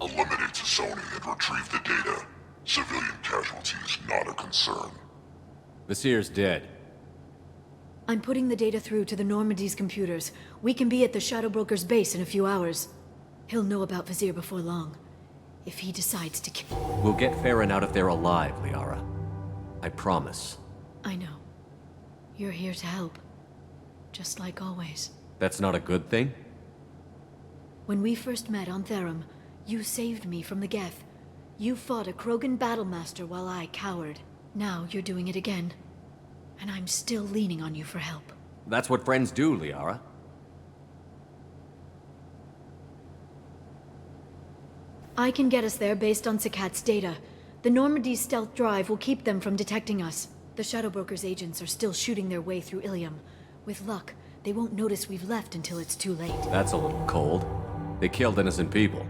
Eliminate Sony and retrieve the data. Civilian casualties not a concern. Vasir's dead. I'm putting the data through to the Normandy's computers. We can be at the Shadow Broker's base in a few hours. He'll know about Vasir before long. If he decides to kill... We'll get Farron out of there alive, Liara. I promise. I know. You're here to help. Just like always. That's not a good thing? When we first met on Therum, you saved me from the Geth. You fought a Krogan battlemaster while I cowered. Now you're doing it again. And I'm still leaning on you for help. That's what friends do, Liara. I can get us there based on Sakat's data. The Normandy's stealth drive will keep them from detecting us. The Shadow Broker's agents are still shooting their way through Ilium. With luck, they won't notice we've left until it's too late. That's a little cold. They killed innocent people.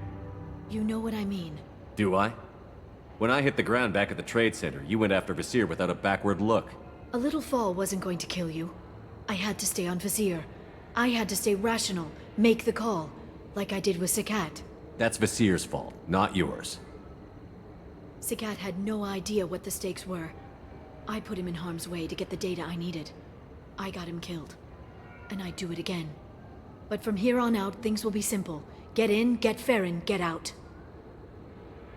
You know what I mean. Do I? When I hit the ground back at the trade center, you went after Vizier without a backward look. A little fall wasn't going to kill you. I had to stay on Vizier. I had to stay rational, make the call, like I did with Sakat. That's Vizier's fault, not yours. Sakat had no idea what the stakes were. I put him in harm's way to get the data I needed. I got him killed. And I'd do it again. But from here on out, things will be simple. Get in, get Farron, get out.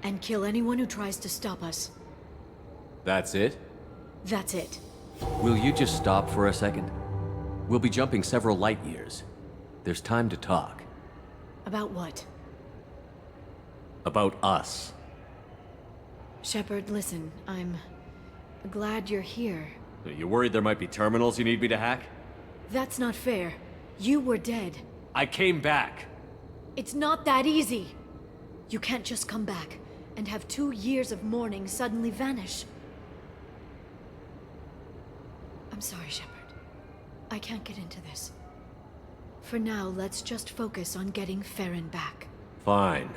And kill anyone who tries to stop us. That's it? That's it. Will you just stop for a second? We'll be jumping several light years. There's time to talk. About what? About us. Shepard, listen, I'm glad you're here. Are you worried there might be terminals you need me to hack? That's not fair. You were dead. I came back. It's not that easy. You can't just come back and have 2 years of mourning suddenly vanish. I'm sorry, Shepard. I can't get into this. For now, let's just focus on getting Farron back. Fine.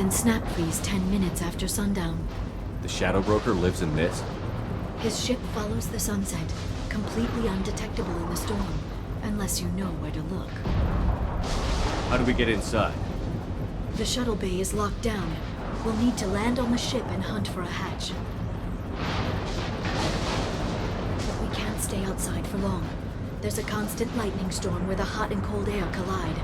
Snap freeze 10 minutes after sundown. The Shadow Broker lives in this? His ship follows the sunset, completely undetectable in the storm, unless you know where to look. How do we get inside? The shuttle bay is locked down. We'll need to land on the ship and hunt for a hatch. But we can't stay outside for long. There's a constant lightning storm where the hot and cold air collide.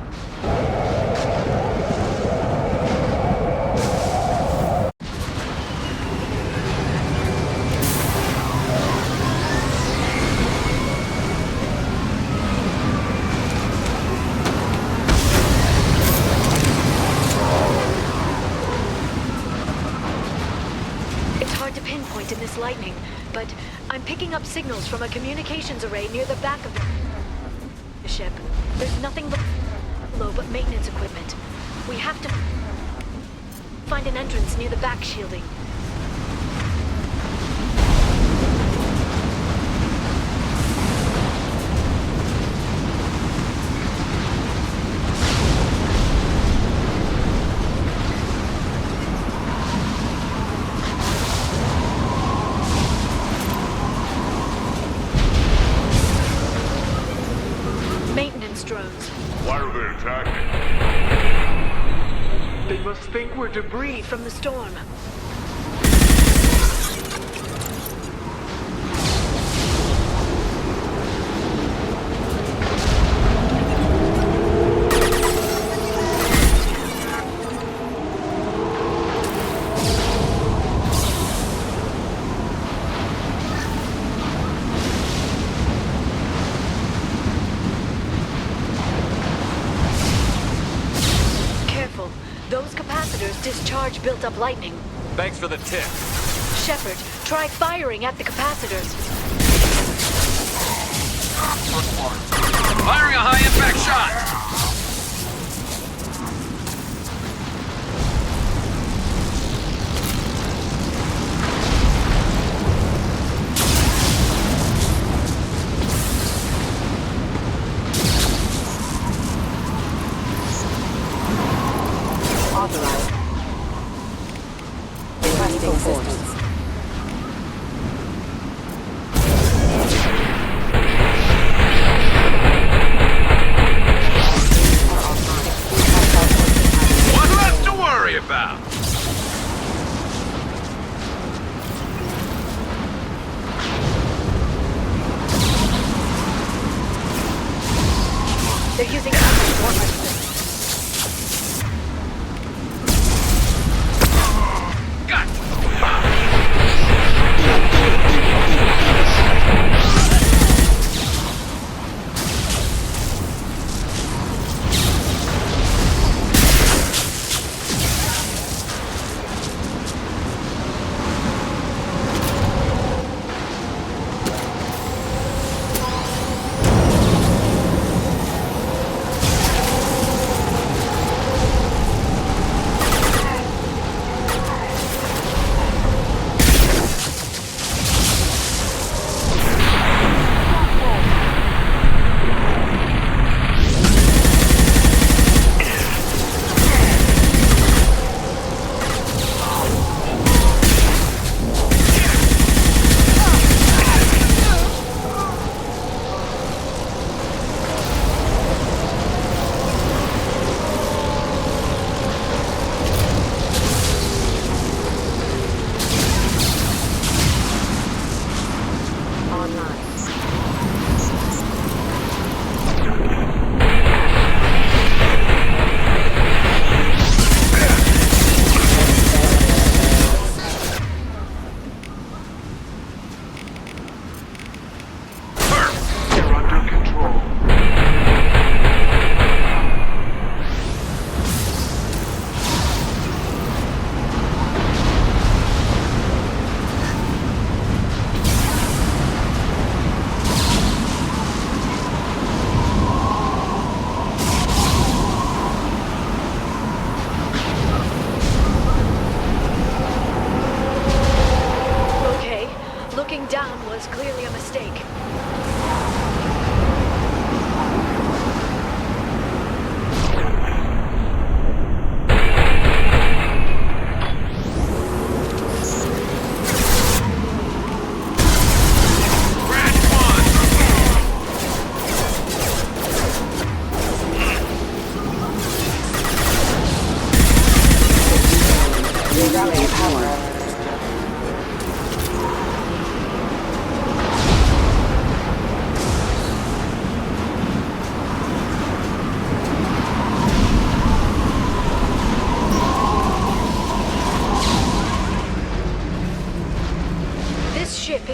In this lightning, but I'm picking up signals from a communications array near the back of the ship. There's nothing below but maintenance equipment. We have to find an entrance near the back shielding. Why are they attacking? They must think we're debris from the storm. Discharge built up lightning. Thanks for the tip. Shepard, try firing at the capacitors. Firing a high-impact shot! They're using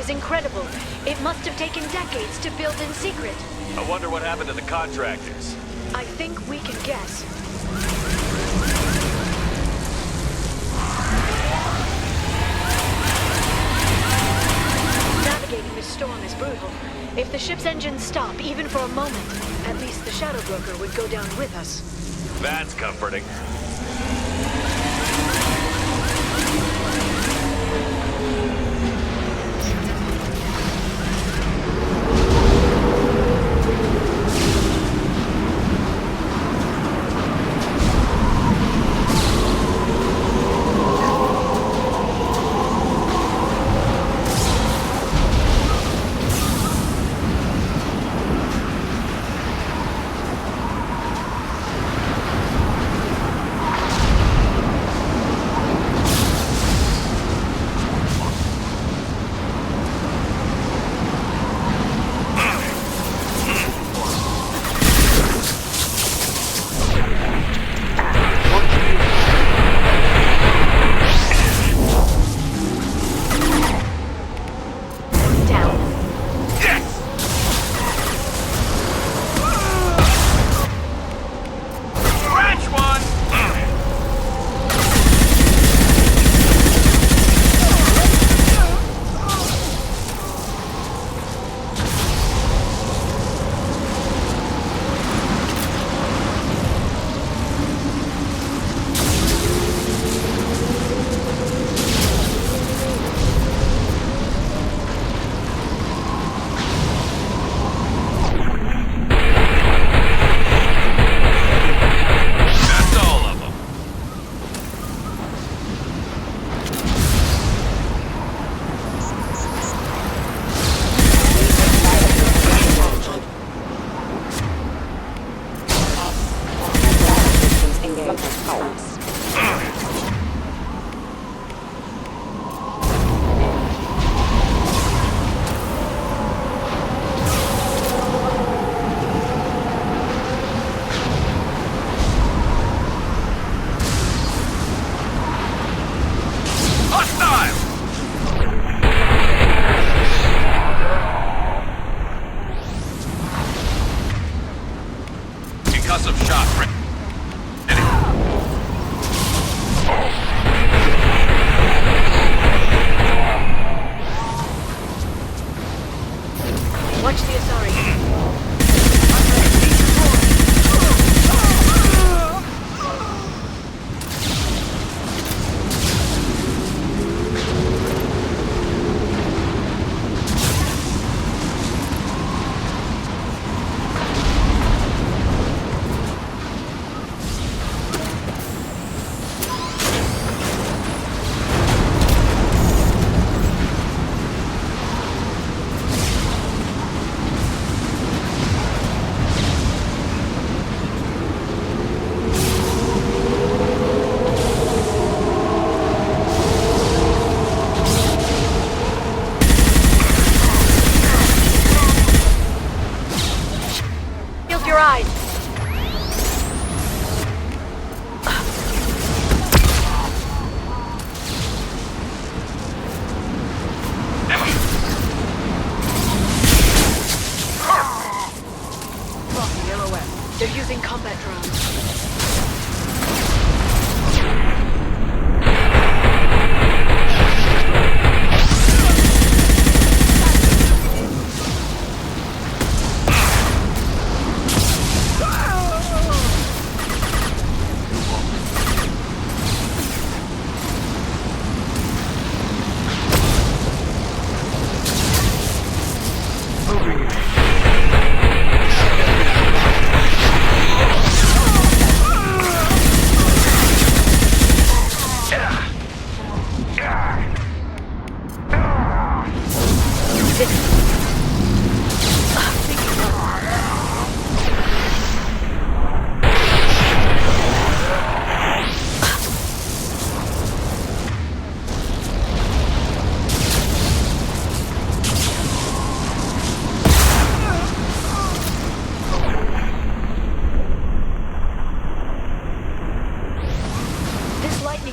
incredible. It must have taken decades to build in secret. I wonder what happened to the contractors. I think we can guess. Navigating this storm is brutal. If the ship's engines stop, even for a moment, at least the Shadow Broker would go down with us. That's comforting.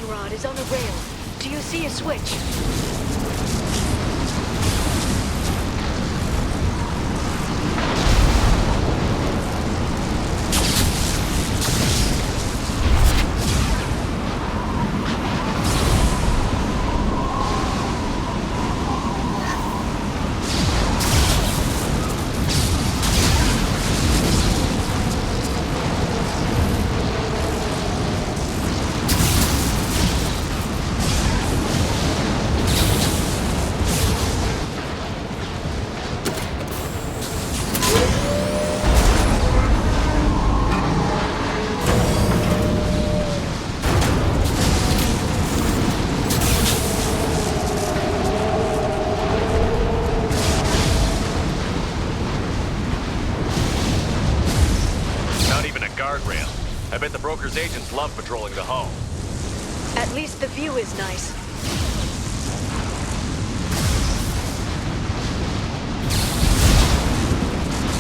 rod is on a rail. Do you see a switch? I bet the broker's agents love patrolling the hull. At least the view is nice.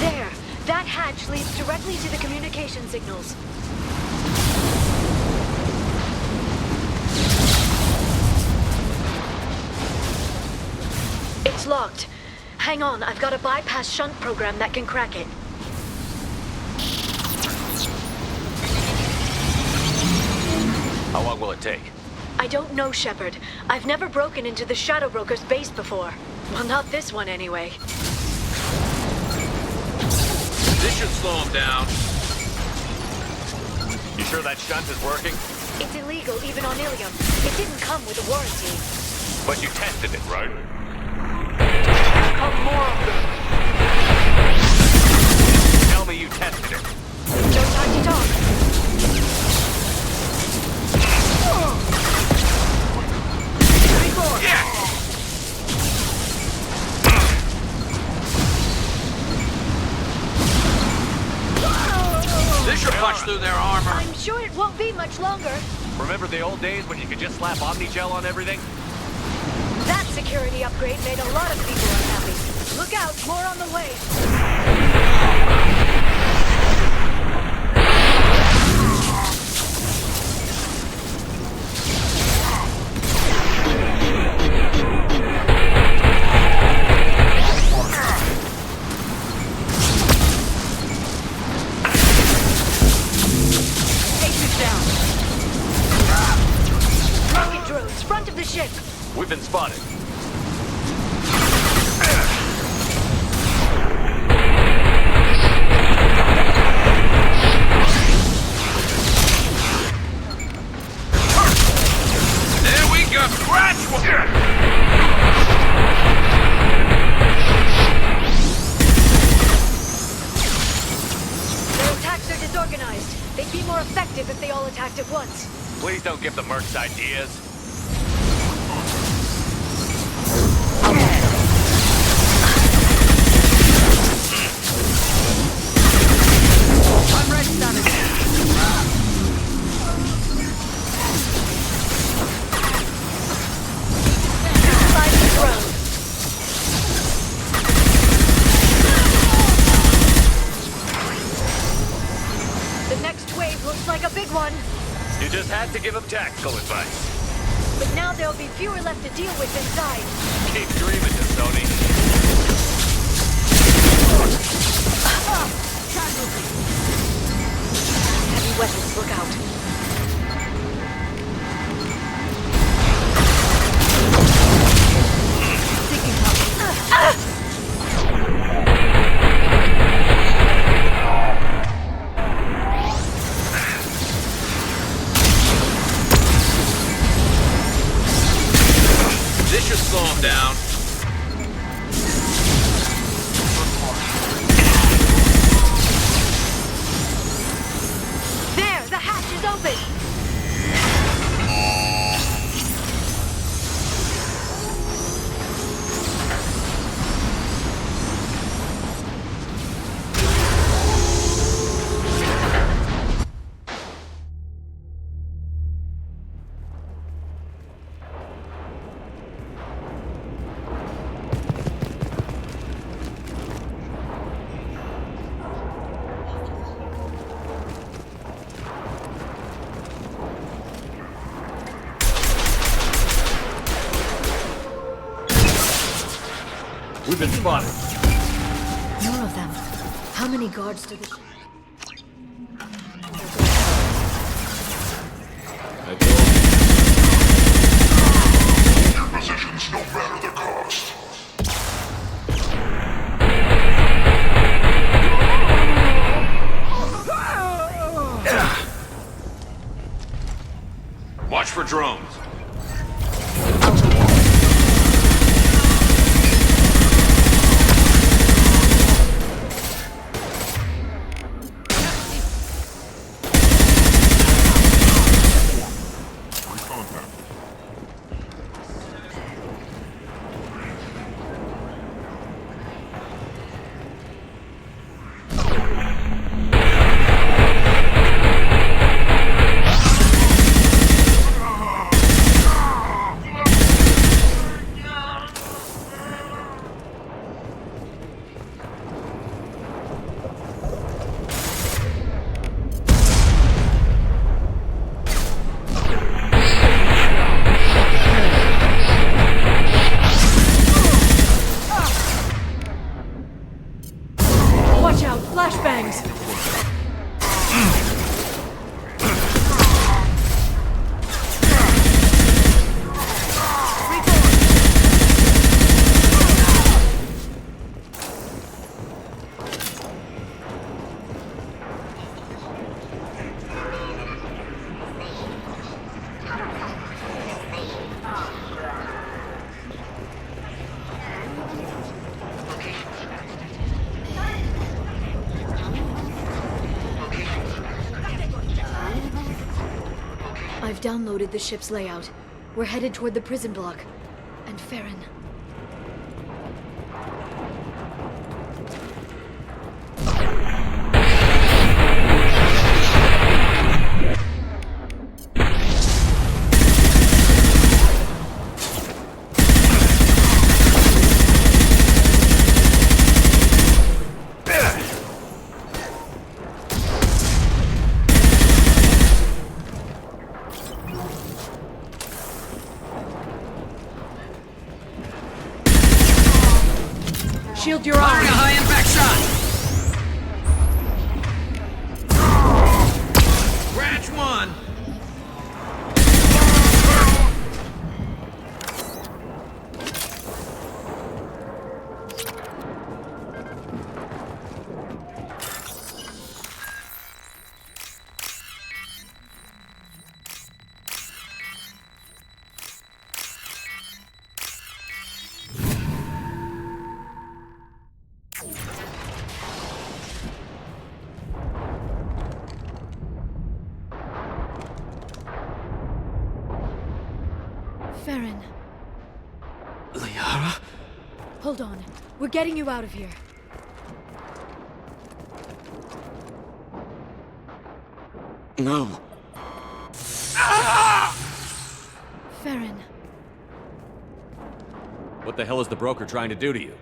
There! That hatch leads directly to the communication signals. It's locked. Hang on, I've got a bypass shunt program that can crack it. How long will it take? I don't know, Shepard. I've never broken into the Shadow Broker's base before. Well, not this one anyway. This should slow him down. You sure that shunt is working? It's illegal even on Ilium. It didn't come with a warranty. But you tested it, right? Come more of them. Tell me you tested it. No time to talk. This should punch through their armor. I'm sure it won't be much longer. Remember the old days when you could just slap Omnigel on everything? That security upgrade made a lot of people unhappy. Look out, more on the way. Front of the ship! We've been spotted. There we go! Scratch one! Their attacks are disorganized. They'd be more effective if they all attacked at once. Please don't give the mercs ideas. The next wave looks like a big one. You just had to give him tactical advice. But now there'll be fewer left to deal with inside. Keep dreaming, Sony. Heavy weapons, look out. This should slow him down. There, the hatch is open. We've been spotted. More of them. How many guards do the... Your positions no matter the cost. Watch for drones. Watch out! Flashbangs! I've downloaded the ship's layout. We're headed toward the prison block. And Farron. Shield your arm! Firing a high impact shot! Branch 1! Farron. Liara? Hold on. We're getting you out of here. No. Farron. What the hell is the broker trying to do to you?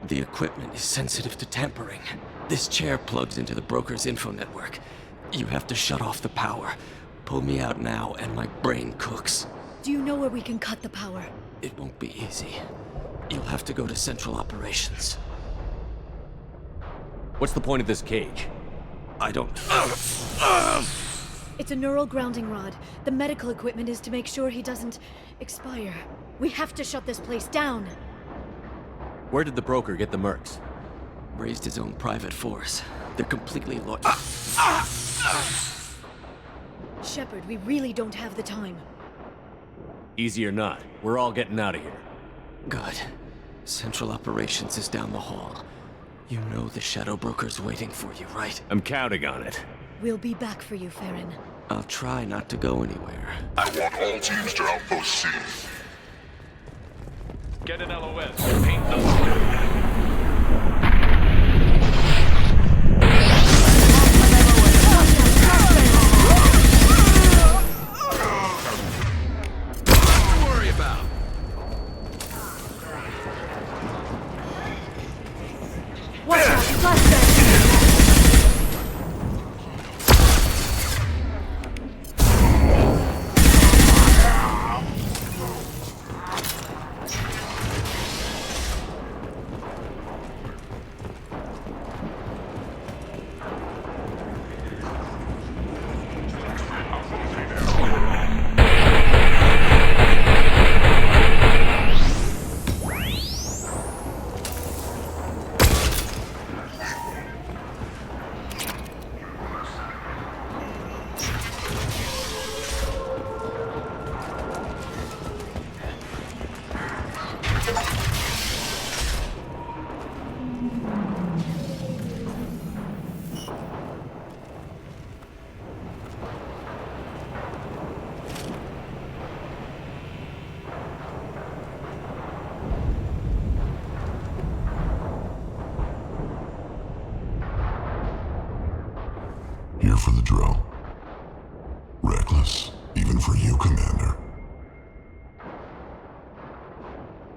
The equipment is sensitive to tampering. This chair plugs into the broker's info network. You have to shut off the power. Pull me out now and my brain cooks. Do you know where we can cut the power? It won't be easy. You'll have to go to Central Operations. What's the point of this cage? I don't... It's a neural grounding rod. The medical equipment is to make sure he doesn't expire. We have to shut this place down. Where did the broker get the mercs? Raised his own private force. They're completely Shepard, we really don't have the time. Easy or not, we're all getting out of here. Good. Central Operations is down the hall. You know the Shadow Broker's waiting for you, right? I'm counting on it. We'll be back for you, Farron. I'll try not to go anywhere. I want all teams to Outpost C. Get an LOS. Paint the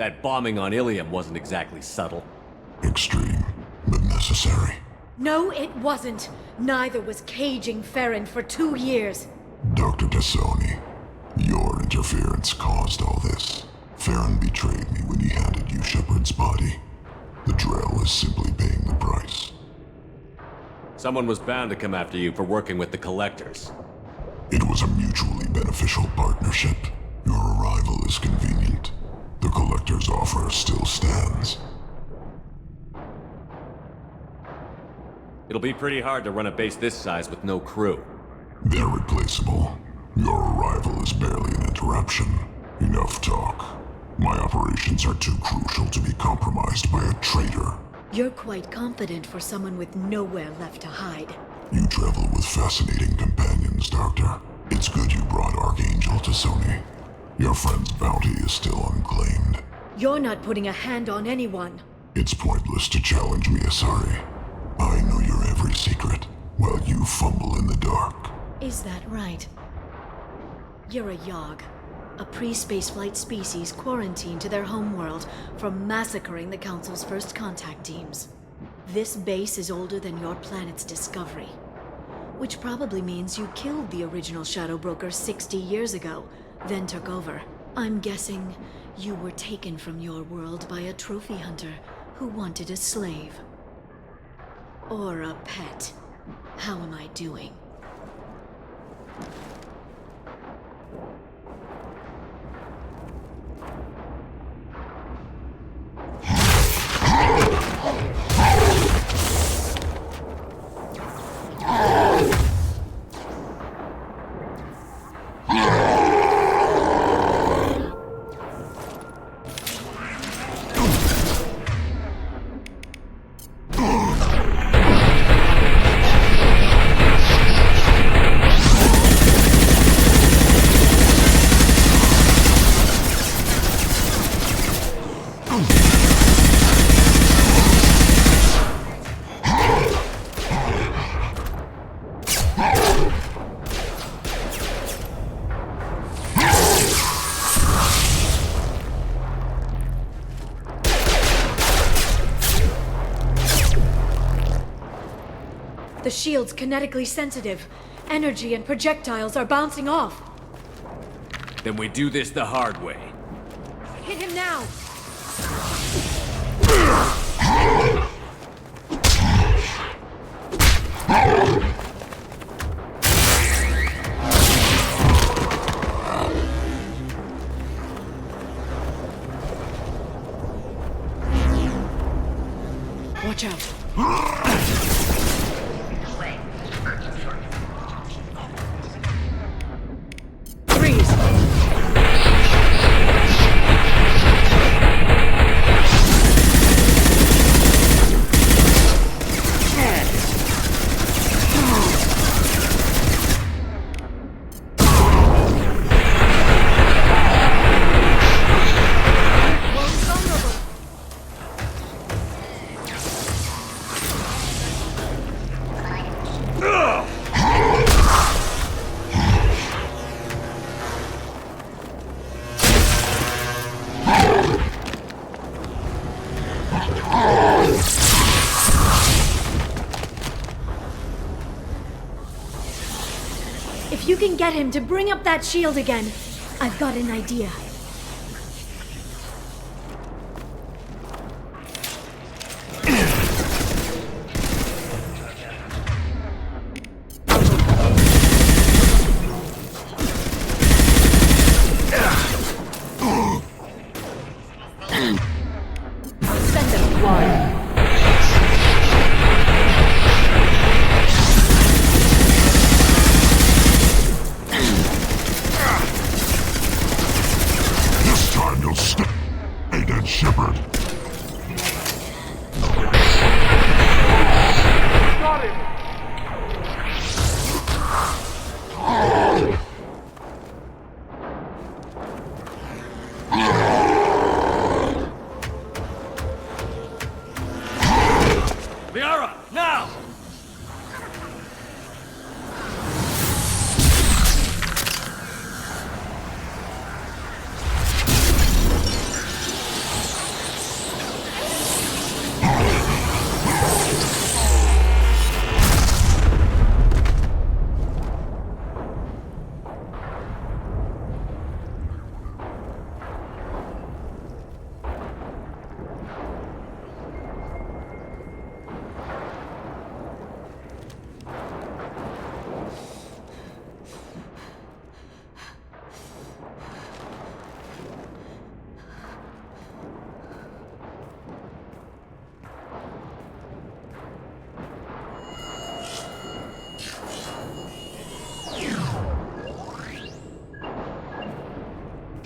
That bombing on Ilium wasn't exactly subtle. Extreme, but necessary. No, it wasn't. Neither was caging Farron for 2 years. Dr. Tassoni, your interference caused all this. Farron betrayed me when he handed you Shepard's body. The Drell is simply paying the price. Someone was bound to come after you for working with the Collectors. It was a mutually beneficial partnership. Your arrival is convenient. The Collector's offer still stands. It'll be pretty hard to run a base this size with no crew. They're replaceable. Your arrival is barely an interruption. Enough talk. My operations are too crucial to be compromised by a traitor. You're quite confident for someone with nowhere left to hide. You travel with fascinating companions, Doctor. It's good you brought Archangel Tassoni. Your friend's bounty is still unclaimed. You're not putting a hand on anyone. It's pointless to challenge me, Asari. I know your every secret, while you fumble in the dark. Is that right? You're a Yogg, a pre-spaceflight species quarantined to their homeworld from massacring the Council's first contact teams. This base is older than your planet's discovery, which probably means you killed the original Shadow Broker 60 years ago, then took over. I'm guessing you were taken from your world by a trophy hunter who wanted a slave. Or a pet. How am I doing? The shield's kinetically sensitive. Energy and projectiles are bouncing off. Then we do this the hard way. Hit him now! Watch out. If you can get him to bring up that shield again, I've got an idea.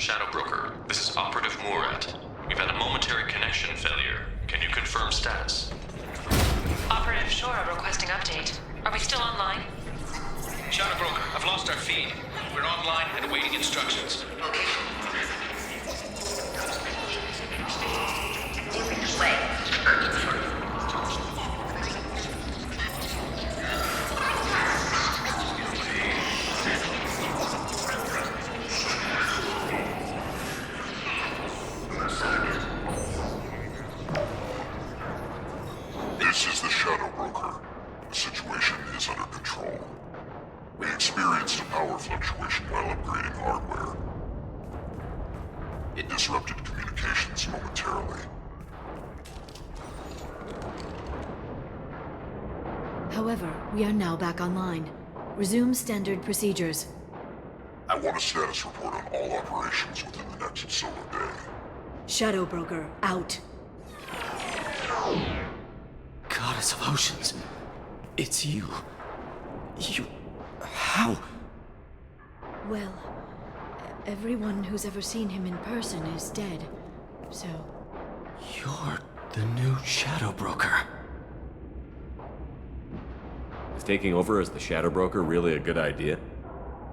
Shadow Broker, this is Operative Murat. We've had a momentary connection failure. Can you confirm status? Operative Shora requesting update. Are we still online? Shadow Broker, I've lost our feed. We're online and awaiting instructions. This is the Shadow Broker. The situation is under control. We experienced a power fluctuation while upgrading hardware. It disrupted communications momentarily. However, we are now back online. Resume standard procedures. I want a status report on all operations within the next solar day. Shadow Broker, out. Goddess of Oceans. It's you. You... How? Well, everyone who's ever seen him in person is dead, so... You're the new Shadow Broker. Is taking over as the Shadow Broker really a good idea?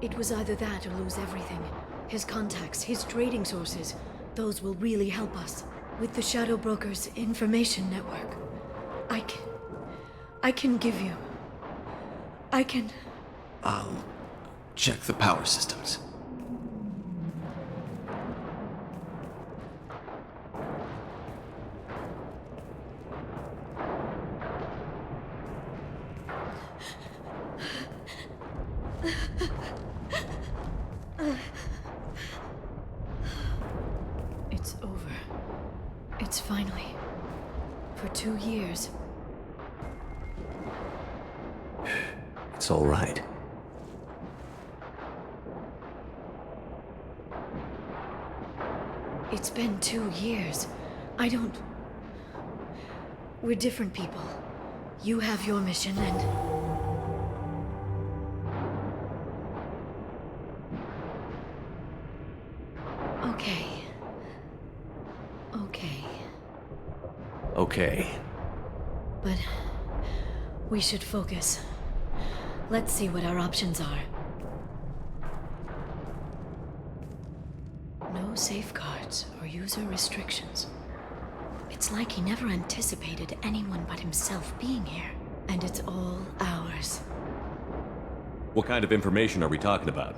It was either that or lose everything. His contacts, his trading sources, those will really help us. With the Shadow Broker's information network, I can give you... I'll check the power systems. It's over. It's finally. For 2 years. It's all right. It's been 2 years. I don't... We're different people. You have your mission and... Okay. Okay. But... we should focus. Let's see what our options are. No safeguards or user restrictions. It's like he never anticipated anyone but himself being here. And it's all ours. What kind of information are we talking about?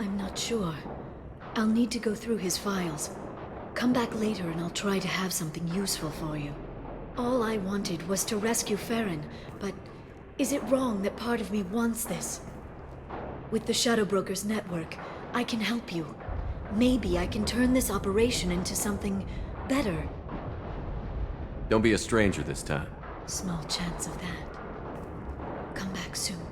I'm not sure. I'll need to go through his files. Come back later and I'll try to have something useful for you. All I wanted was to rescue Farron, but is it wrong that part of me wants this? With the Shadow Broker's network, I can help you. Maybe I can turn this operation into something better. Don't be a stranger this time. Small chance of that. Come back soon.